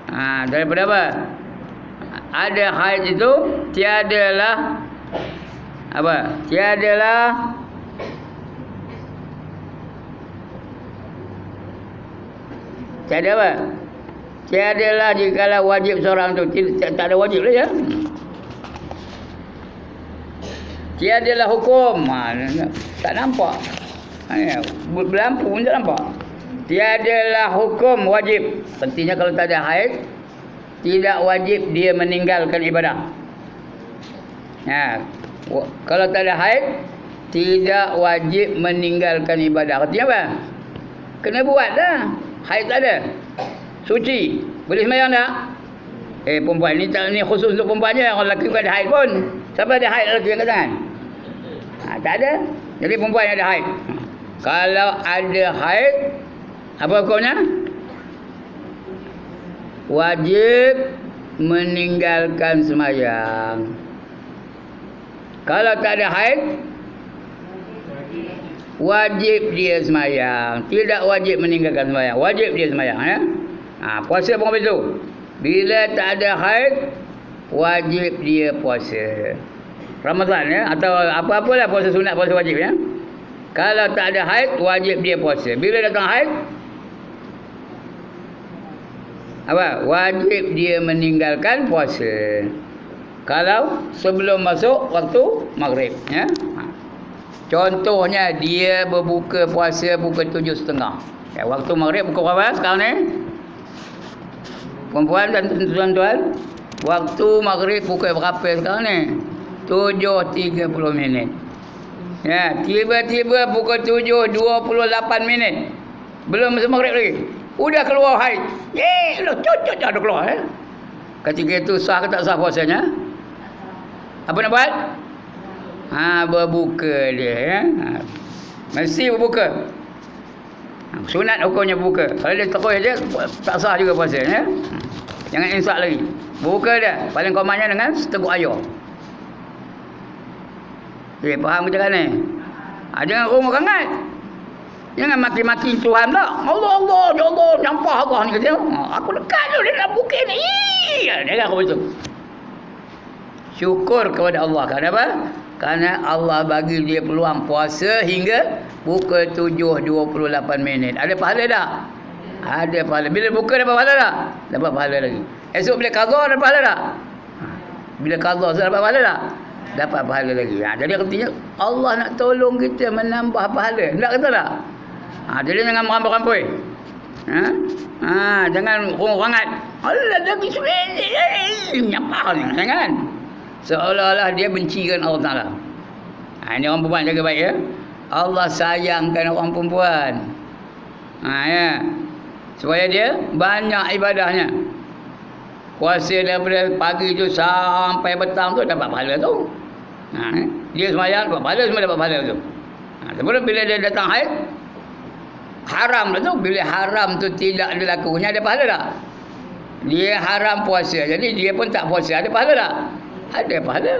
apa? Ada haid itu tiadalah apa? Tiadalah tiada apa? Tiadalah jikalau wajib seorang tu, tak ada wajib lah ya. Tiadalah hukum. Tak nampak. Berlampu pun tak nampak. Tiadalah hukum wajib. Pentingnya kalau tak ada haid, tidak wajib dia meninggalkan ibadah. Kalau tak ada haid, tidak wajib meninggalkan ibadah. Artinya apa? Kena buat dah. Haid tak ada. Suci. Boleh sembahyang tak? Perempuan ni tak, ni khusus untuk perempuan je. Orang lelaki bukan ada haid pun. Siapa ada haid lelaki angkat tangan? Tak ada. Jadi perempuan yang ada haid. Kalau ada haid, apa hukumnya? Wajib meninggalkan sembahyang. Kalau tak ada haid, wajib dia sembahyang. Tidak wajib meninggalkan sembahyang. Wajib dia sembahyang ya. Puasa pun begitu. Bila tak ada haid, wajib dia puasa. Ramadan ya, atau apa-apalah puasa sunat, puasa wajib ya. Kalau tak ada haid, wajib dia puasa. Bila datang haid, apa? Wajib dia meninggalkan puasa. Kalau sebelum masuk waktu maghrib ya. Contohnya dia berbuka puasa pukul 7.30. Waktu maghrib pukul berapa sekarang ni? Perempuan dan tuan-tuan, waktu maghrib pukul berapa sekarang ni? 7.30 minit. Ya, tiba-tiba pukul 7.28 minit. Belum masuk maghrib lagi. Udah keluar haid. Dah keluar ya. Ketika itu sah ke tak sah puasanya? Apa nak buat? Berbuka dia ya. Mesti berbuka. Sunat hukumnya berbuka. Kalau dia terus je tak sah juga puasa ya. Jangan imsak lagi. Berbuka dia. Paling komannya dengan seteguk air. Faham kita kan ni? Jangan rumah hangat. Jangan maki-maki Tuhan tak. Allah, ya Allah, nyampah Allah ni kata. Aku dekat tu dia dalam bukit ni. Dia aku betul. Syukur kepada Allah. Kenapa? Kerana Allah bagi dia peluang puasa hingga pukul 7.28 minit. Ada pahala tak? Ada pahala. Bila buka dapat pahala tak? Dapat pahala lagi. Esok bila qadha dapat pahala tak? Bila qadha dapat pahala tak? Dapat pahala lagi. Jadi artinya Allah nak tolong kita menambah pahala. Tak kata tak? Jadi jangan merampoi-rampoi. Ha? Jangan kurang-kurangat. Allah lagi nyapah ni. Jangan. Seolah-olah dia bencikan Allah Taala. Ini orang perempuan jaga baik ya. Allah sayangkan orang perempuan. Ya. Supaya dia banyak ibadahnya. Puasa daripada pagi tu sampai petang tu dapat pahala tu. Dia sembahyang dapat pahala, semua dapat pahala tu. Sebelum bila dia datang haid, haram dah tu. Bila haram tu tidak dilakukannya, ada pahala tak? Dia haram puasa, jadi dia pun tak puasa, ada pahala tak? Ada pahala.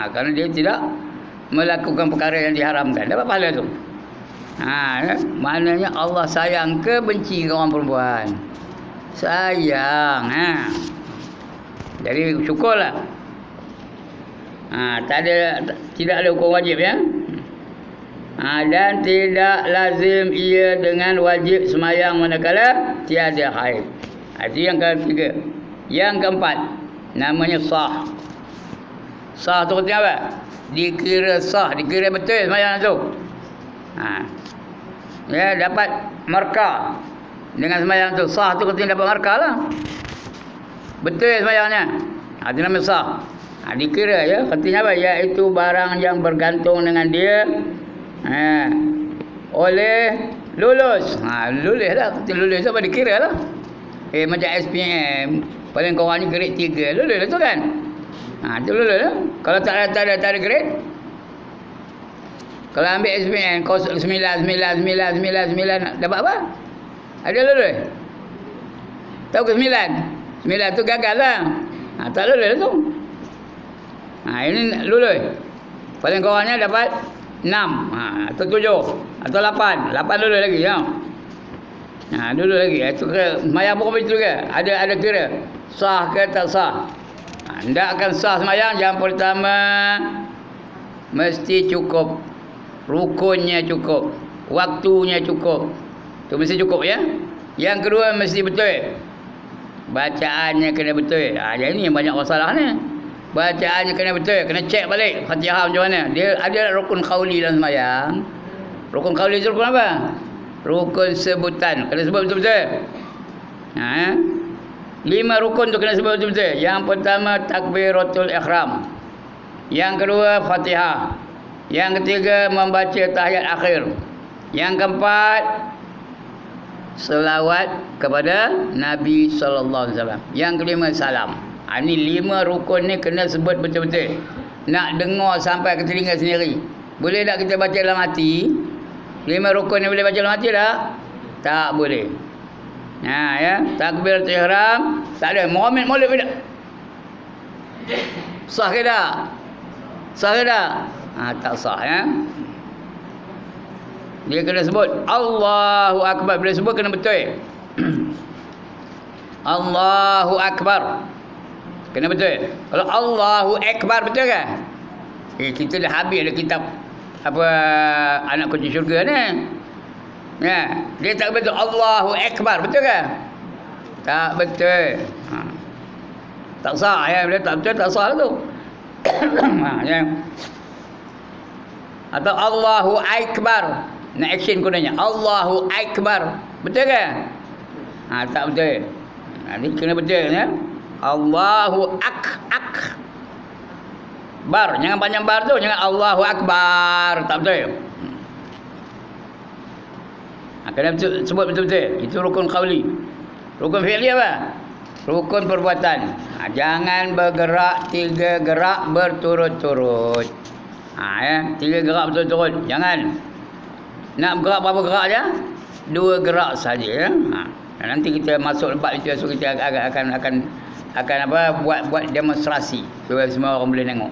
Kerana dia tidak melakukan perkara yang diharamkan, dapat pahala tu. Maknanya Allah sayang ke benci ke orang perempuan? Sayang. Jadi syukurlah. Tidak ada hukum wajib ya. Dan tidak lazim ia dengan wajib semayang manakala tiada haid. Itu yang ketiga. Yang keempat, namanya sah. Sah tu artinya apa? Dikira sah, dikira betul semayang tu. Ya, dapat markah dengan semayang tu. Sah tu artinya dapat markah lah. Betul semayangnya. Itu namanya sah. Dikira ya, artinya apa? Iaitu barang yang bergantung dengan dia oleh lulus. Lulus lah. Lulus apa dikira lah. Macam SPM, paling korang ni grade 3, lulus lah tu kan. Itu lulus lah. Kalau tak ada grade, kalau ambil SPM kau 9 dapat apa? Ada lulus. Tahu ke 9 tu gagal lah. Tak lulus lah tu. Ini lulus. Paling korangnya dapat 6 atau 7 atau 8 lulus lagi ya. Dulu lagi itu ke sembahyang pun begitu ke? Ada kira sah ke tak sah. Tidak akan sah sembahyang. Yang pertama mesti cukup, rukunnya cukup, waktunya cukup. Itu mesti cukup ya. Yang kedua mesti betul, bacaannya kena betul. Jadi ini yang banyak masalah ni. Bacaannya kena betul, kena cek balik Fatihah macam mana. Dia ada rukun qauli dalam sembahyang. Rukun qauli itu rukun apa? Rukun sebutan, kena sebut betul-betul. 5 rukun tu kena sebut betul-betul. Yang pertama takbiratul ihram. Yang kedua Fatihah. Yang ketiga membaca tahiyat akhir. Yang keempat selawat kepada Nabi sallallahu alaihi wasallam. Yang kelima salam. Ini 5 rukun ni kena sebut betul-betul. Nak dengar sampai ke telinga sendiri. Boleh tak kita baca dalam hati? 5 rukun ni boleh baca dalam hati tak? Tak boleh. Ya, takbiratul ihram tak ada. Muhammad Maulid tidak. Sah ke tak? Sah ke tak? Tak sah ya. Dia kena sebut Allahu Akbar. Bila sebut kena betul. Allahu Akbar. Kena betul. Kalau Allahu Akbar betul ke? Kita dah habis ada kitab apa anak kunci syurga ni. Ya, dia tak betul Allahu Akbar betul ke? Tak betul. Tak sah ya, bila tak betul tak sah tu. Ya. Atau Allahu Akbar. Nak action gunanya. Allahu Akbar. Betul ke? Tak betul. Ni kena betul ya. Allahu Akbar. Jangan panjang bar tu, jangan Allahu Akbar. Tak betul. Kena sebut betul-betul. Itu rukun qauli. Rukun fi'li apa? Rukun perbuatan. Jangan bergerak 3 gerak berturut-turut. Ya, 3 gerak berturut-turut. Jangan. Nak bergerak berapa gerak je? 2 gerak saja ya. Nanti kita masuk lepas itu esok kita akan apa buat demonstrasi supaya semua orang boleh tengok.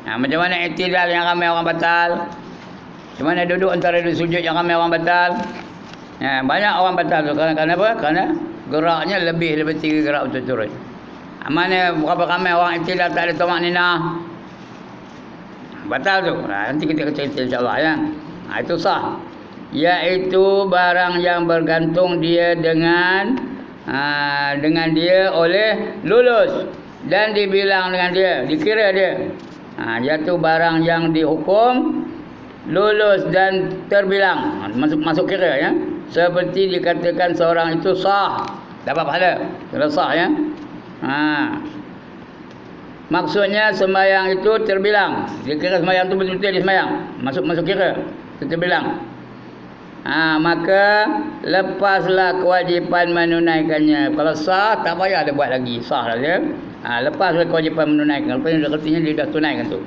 Macam mana i'tidal yang ramai orang batal? Macam mana duduk antara dua sujud yang ramai orang batal? Banyak orang batal tu kerana apa? Kerana geraknya lebih 3 gerak berturut-turut. Mana berapa ramai orang i'tidal tak ada tumakninah? Batal tu. Nanti kita cerita insya-Allah ya. Itu sah. Iaitu barang yang bergantung dia dengan dia oleh lulus dan dibilang dengan dia, dikira dia. Iaitu barang yang dihukum lulus dan terbilang, masuk kira ya. seperti dikatakan seorang itu sah, dapat pahala kalau sah ya. Maksudnya sembahyang itu terbilang. Dia kira sembahyang itu betul-betul dia sembahyang. Masuk kira. Itu terbilang. Maka lepaslah kewajipan menunaikannya. Kalau sah tak payah dia buat lagi. Sah lah dia. Lepaslah kewajipan menunaikan. Lepas itu artinya dia dah tunaikan tu.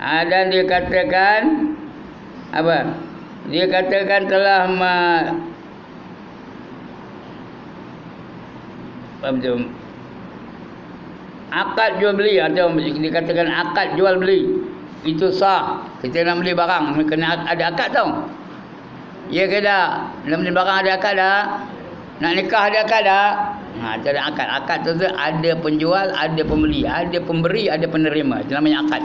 Dan dia katakan apa? Dia katakan telah akad jual beli, atau dikatakan akad jual beli itu sah. Kita nak beli barang kena ada akad tau. Ya ke tak? Nak beli barang ada akad tak? Nak nikah ada akad tak? Ada akad. Akad tu ada penjual, ada pembeli, ada pemberi, ada penerima. Itu namanya akad.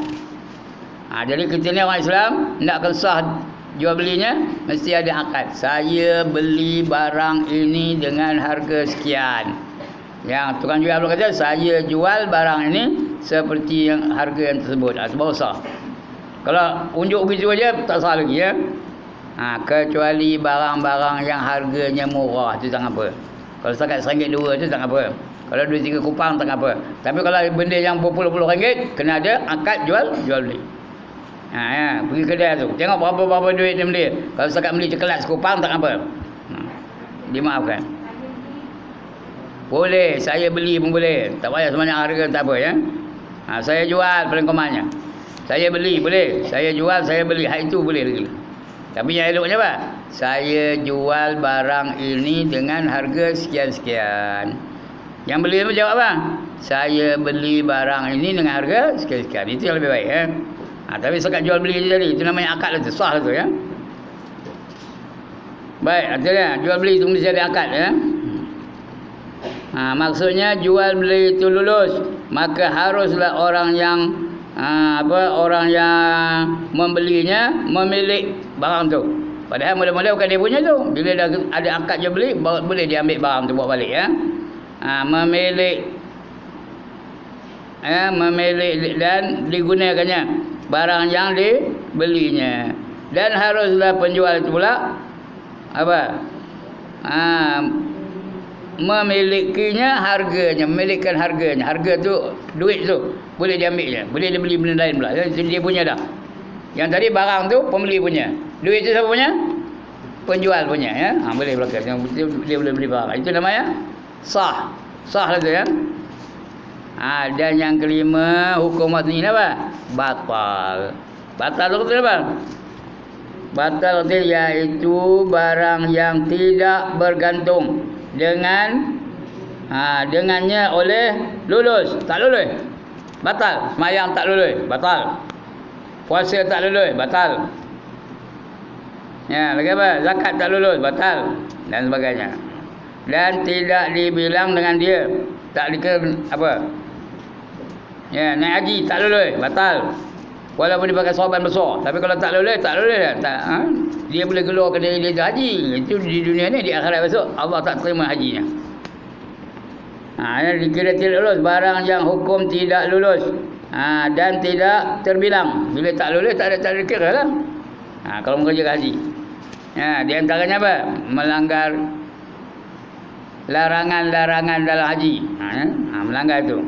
Jadi kita ni orang Islam nakkan sah jual belinya mesti ada akad. Saya beli barang ini dengan harga sekian. Yang tukang jual pula kata saya jual barang ini seperti yang harga yang tersebut. Sebab sah. Kalau unjuk begitu aja tak sah lagi ya. Kecuali barang-barang yang harganya murah tu tak apa. Kalau setakat RM1 2 tu tak apa. Kalau 2-3 kupang tak apa. Tapi kalau benda yang berpuluh-puluh ringgit kena ada akad jual beli. Pergi kedai tu. Tengok berapa duit dia beli. Kalau setakat beli coklat sekupang tak apa. Dimaafkan. Boleh, saya beli pun boleh. Tak payah sebanyak harga tak apa ya. Saya jual paling komannya. Saya beli boleh. Saya jual, saya beli. Hak itu boleh lagi. Tapi yang eloknya apa? Saya jual barang ini dengan harga sekian-sekian. Yang beli itu jawab apa? Saya beli barang ini dengan harga sekian-sekian. Itu yang lebih baik ya. Tapi sekat jual beli je tadi. Itu namanya akad lah tu. Sah lah tu ya. Baik, artinya jual beli itu mesti ada akad ya. Maksudnya jual beli itu lulus, maka haruslah orang yang orang yang membelinya memilik barang tu. Padahal mula-mula bukan dia punya tu. Bila dah ada akad jual beli, boleh dia ambil barang tu bawa balik ya. Memilik dan digunakannya barang yang dibelinya. Dan haruslah penjual itu pula apa? Memilikinya harganya, memilikan harganya. Harga tu, duit tu boleh dia ambilnya, boleh dia beli benda lain pula. Dia punya dah. Yang tadi barang tu pembeli punya. Duit tu siapa punya? Penjual punya ya. Boleh belakang. Dia boleh beli barang. Itu namanya sah. Sah lah tu ya. Dan yang kelima, hukum ni apa? Batal. Batal tu betul apa? Batal tu iaitu barang yang tidak bergantung dengannya oleh lulus. Tak lulus, batal. Semayang tak lulus, batal. Puasa tak lulus, batal. Ya, lagi apa? Zakat tak lulus, batal. Dan sebagainya. Dan tidak dibilang dengan dia. Tak dikira apa. Ya, naik haji tak lulus, batal. Walaupun dia pakai sorban besar. Tapi kalau tak lulus tak. Dia boleh keluarkan diri dia haji. Itu di dunia ni, di akhirat besok Allah tak terima hajinya. Dikira tidak lulus. Barang yang hukum tidak lulus. Dan tidak terbilang. Bila tak lulus tak ada kira lah. Kalau mengerjakan haji. Di antaranya apa? Melanggar larangan-larangan dalam haji. Melanggar itu.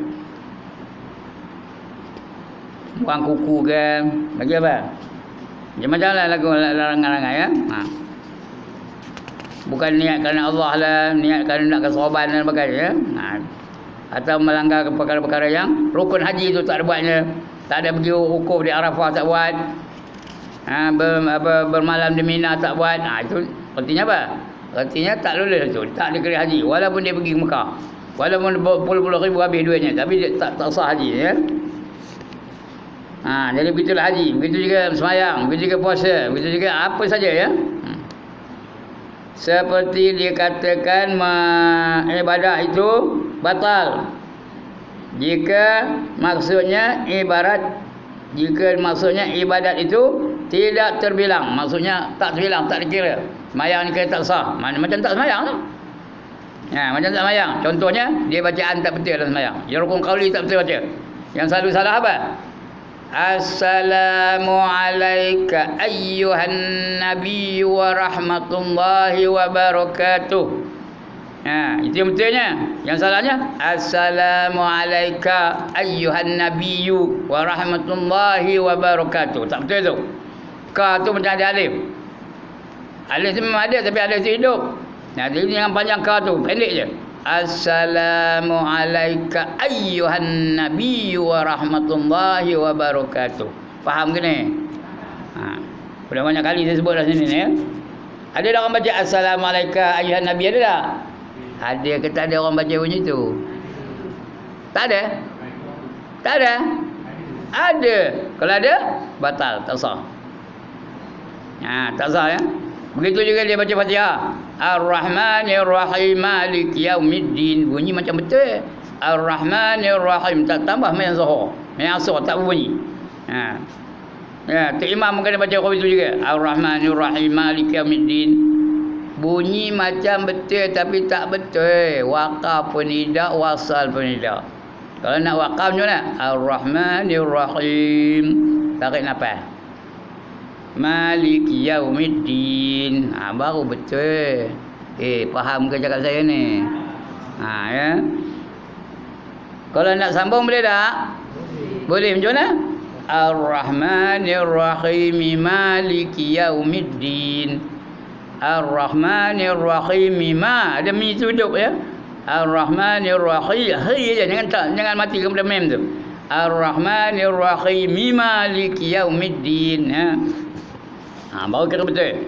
Buang kuku ke, bagi apa? Macam-macam lah lagu larangan-larangan ya. Bukan niat kerana Allah lah, niat kerana nak kesorban dan sebagainya. Atau melanggar perkara-perkara yang rukun haji itu tak ada buatnya. Tak ada pergi wukuf di Arafah tak buat. Bermalam di Mina tak buat. Itu artinya apa? Artinya tak lulus tu, tak dikira haji. Walaupun dia pergi ke Mekah, walaupun puluh-puluh ribu habis duitnya, tapi dia tak sah haji ya. Jadi begitulah haji, begitu juga sembahyang, begitu juga puasa, begitu juga apa saja ya. Seperti dikatakan ibadah itu batal jika maksudnya ibadat itu tidak terbilang, maksudnya tak terbilang, tak dikira. Sembahyang ni kira tak sah, macam tak sembahyang. Macam tak sembahyang. Contohnya dia bacaan tak betul dalam sembahyang. Yang rukun qauli tak betul baca. Yang selalu salah apa? Assalamu alayka ayyuhan nabiy wa rahmatullahi wa barakatuh. Itu yang betulnya. Yang salahnya Assalamu alayka ayyuhan nabiy wa rahmatullahi wa barakatuh. Tak betul tu. Ka tu macam ada alif. Alif tu memang ada tapi alif tu hidup. Jadi jangan panjang ka tu, pendek je. Assalamu alayka ayyuhan nabiy wa rahmatullahi wa barakatuh. Faham ke ni? Sudah banyak kali saya sebut dah sini ni ya. Ada tak orang baca assalamu alayka ayyuhan nabiy, ada tak? Ada ke tak ada orang baca bunyi tu? Tak ada? Tak ada? Ada. Kalau ada, batal, tak sah. Tak sah ya. Begitu juga dia baca Fatihah. Ar-Rahmanir Rahim Malik Yaumiddin. Bunyi macam betul. Ar-Rahmanir Rahim. Tak tambah main zuhur. Main asar tak bunyi. Tu imam mungkin dia baca itu juga. Ar-Rahmanir Rahim Malik Yaumiddin. Bunyi macam betul tapi tak betul. Waqaf pun tidak, wasal pun tidak. Kalau nak waqaf macam mana? Ar-Rahmanir Rahim. Tarik nafas. Malik Yaumiddin. Baru betul. Faham ke cakap saya ni? Ya. Kalau nak sambung boleh tak? Boleh macam mana? Ar-Rahmanir Rahim Malik Yaumiddin. Ar-Rahmanir Rahim ada mi hidup ya. Ar-Rahmanir Rahim. Je jangan mati kepada mem tu. Ar-Rahmanir Rahim Malik Yaumiddin. Baru kira betul.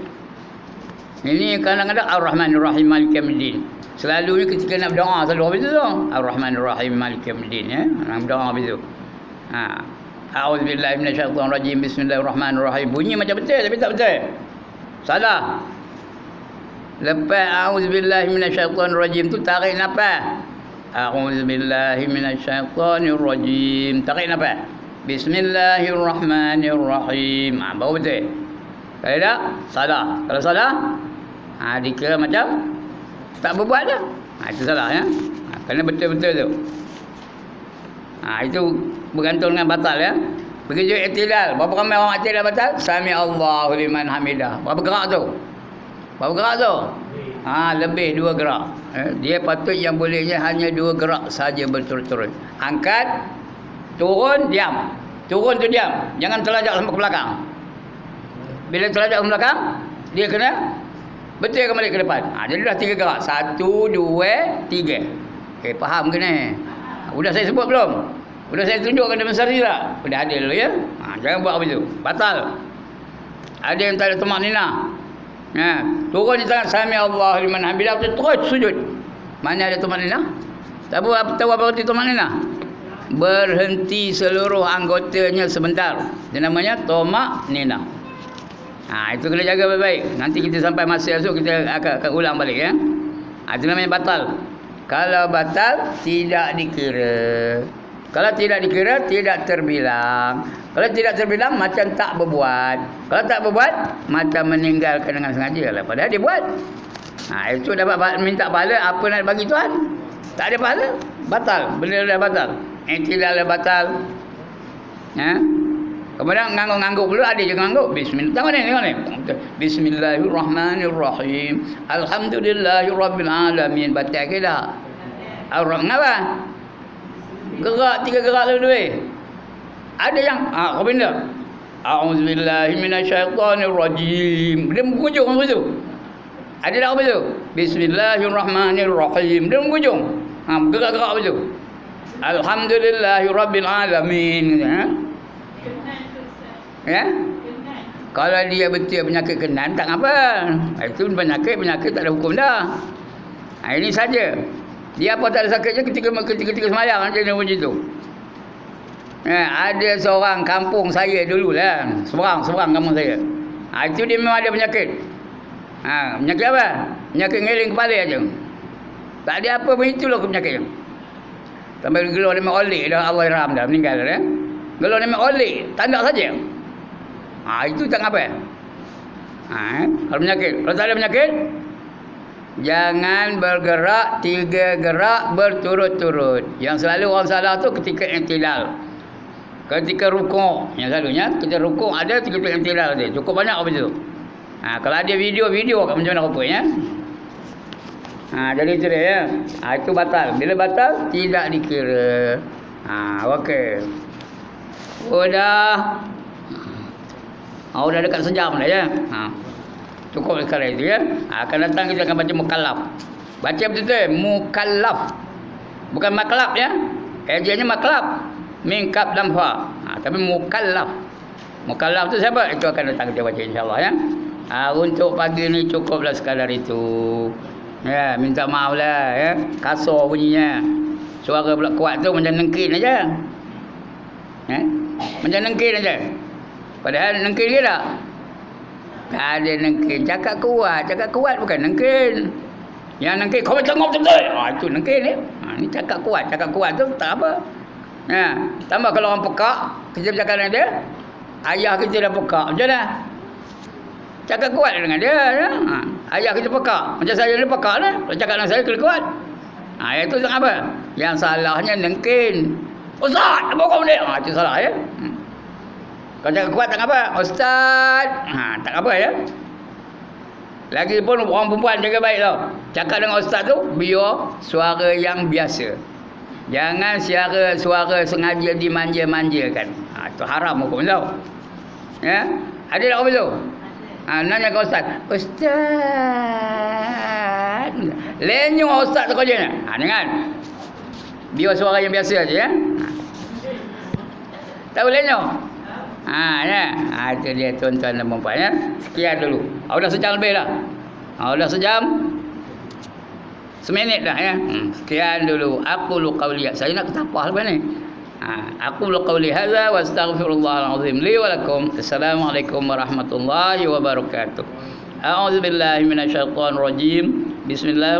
Ini kadang-kadang Ar-Rahmanir Rahim Malik Yaumiddin. Selalunya ketika nak berdoa selalu habis tu. Ar-Rahmanir Rahim Malik Yaumiddin ya. Nak berdoa habis tu. A'udzubillahi minasyaitonir rajim. Bismillahirrahmanirrahim. Bunyi macam betul tapi tak betul. Salah. Lepas a'udzubillahi minasyaitonir rajim tu tarik nafas. A'udzubillahi minasyaitonir rajim. Tarik nafas. Bismillahirrahmanirrahim. Baru betul. Kalau tak, salah. Kalau salah, dikira macam tak berbuat dah. Itu salah ya. Kena betul-betul tu. Itu bergantung dengan batal ya. Begitu i'tidal. Berapa ramai orang i'tidal batal? Sami Allahu liman hamidah. Berapa gerak tu? Berapa gerak tu? Lebih 2 gerak. Dia patut yang bolehnya hanya 2 gerak saja berturut-turut. Angkat, turun, diam. Turun tu diam. Jangan terlajak sampai ke belakang. Bila terlajak ke belakang, dia kena betul kembali ke depan. Jadi dah 3 gerak. 1, 2, 3. Faham ke ni? Sudah saya sebut belum? Sudah saya tunjukkan demonstrasi tak? Sudah ada dulu ya. Jangan buat begitu. Batal. Ada yang tak ada tumak nina. Turun di tangan Sami Allah liman hamidah, terus sujud. Mana ada tumak nina? Tahu apa arti tumak nina? Berhenti seluruh anggotanya sebentar. Dia namanya tumak nina. Itu kena jaga baik-baik. Nanti kita sampai masa esok kita akan ulang balik ya. Itu namanya batal. Kalau batal tidak dikira. Kalau tidak dikira tidak terbilang. Kalau tidak terbilang macam tak berbuat. Kalau tak berbuat macam meninggalkan dengan sengaja lah. Padahal dia buat. Itu dapat minta pahala, apa nak bagi Tuhan? Tak ada pahala, batal. Benda dah batal. I'tidal dah batal. Kemudian ngangguk-ngangguk dulu, ada je ngangguk. Bismillah. Tengok ni. Bismillahirrahmanirrahim. Alhamdulillahirabbil alamin. Batal ke dah? Mengapa? Gerak 3 gerak dulu. Ada yang kau benda. A'udzubillahi minasyaitonir rajim. Dia menghujung apa tu? Ada tak apa tu? Bismillahirrahmanirrahim. Dia menghujung. Gerak-gerak apa tu? Alhamdulillahirabbil alamin. Ya? Kalau dia betul penyakit kenan tak apa. Itu penyakit tak ada hukum dah. Ini saja. Dia apa tak ada sakitnya ketika semayang dia bunyi tu. Ada seorang kampung saya dululah. Seberang kampung saya. Itu dia memang ada penyakit. Penyakit apa? Penyakit ngeling kepala aja. Tak ada apa pun, itulah penyakitnya. Sampai gelar dia olik dah, Allah irham dah, meninggal dah. Gelar dia olik, tanda saja. Itu tak apa. Kalau penyakit, kalau tak ada penyakit, jangan bergerak 3 gerak berturut-turut. Yang selalu orang salah tu ketika i'tidal. ketika rukuk, yang selalunya kita rukuk ada tiga i'tidal dia. Cukup banyak apa tu? Kalau ada video kat macam mana rupanya. Jadi itu dia ya. Itu batal. Bila batal tidak dikira. Okey. Udah dekat sejam dah ya. Cukup sekarang itu ya. Akan datang kita akan baca mukallaf. Baca betul-betul mukallaf. Bukan maklab ya. Ejanya maklab. Min kaf lam fa. Tapi mukallaf. Mukallaf tu siapa? Itu akan datang kita baca insya-Allah ya. Untuk pagi ni cukuplah sekadar itu. Ya, minta maaf lah ya. Kasar bunyinya. Suara pula kuat tu macam nengkin aja. Macam nengkin aja. Padahal nengkin dia tak? Tak ada nengkin. Cakap kuat bukan nengkin. Yang nengkin kau tengok betul. Itu nengkin ni. Ni cakap kuat tu tak apa. Tambah kalau orang pekak, kita bercakap dengan dia, ayah kita dah pekak. Macam mana? Cakap kuat dengan dia ya? Ayah kita pekak. Macam saya ni pekak lah. Kalau cakap dengan saya kena kuat. Itu apa? Yang salahnya nengkin. Ustaz, apa kau ni? Itu salah ya. Kalau cakap kuat tak apa. Ustaz. Tak apa ya. Lagipun orang perempuan jaga baik tau. Cakap dengan ustaz tu biar suara yang biasa. Jangan suara sengaja dimanja-manjakan. Itu haram hukum tau. Ya? Ada tak apa tu? Nanya ke ustaz. Ustaz. Lenyo ustaz tu kerjanya. Jangan. Biar suara yang biasa aja ya. Tak boleh lenyo. Ya. Itu dia tuan-tuan dan puan-puan ya. Sekian dulu. Dah sejam lebih dah. Dah sejam. Seminit dah ya. Sekian dulu. Aku lu qauli. Saya nak ketapah lepas ni. Aku lu qauli hadza wa astaghfirullahal azim li wa lakum. Assalamualaikum warahmatullahi wabarakatuh. A'udzubillahi minasyaitonir rajim. Bismillahirrahmanirrahim.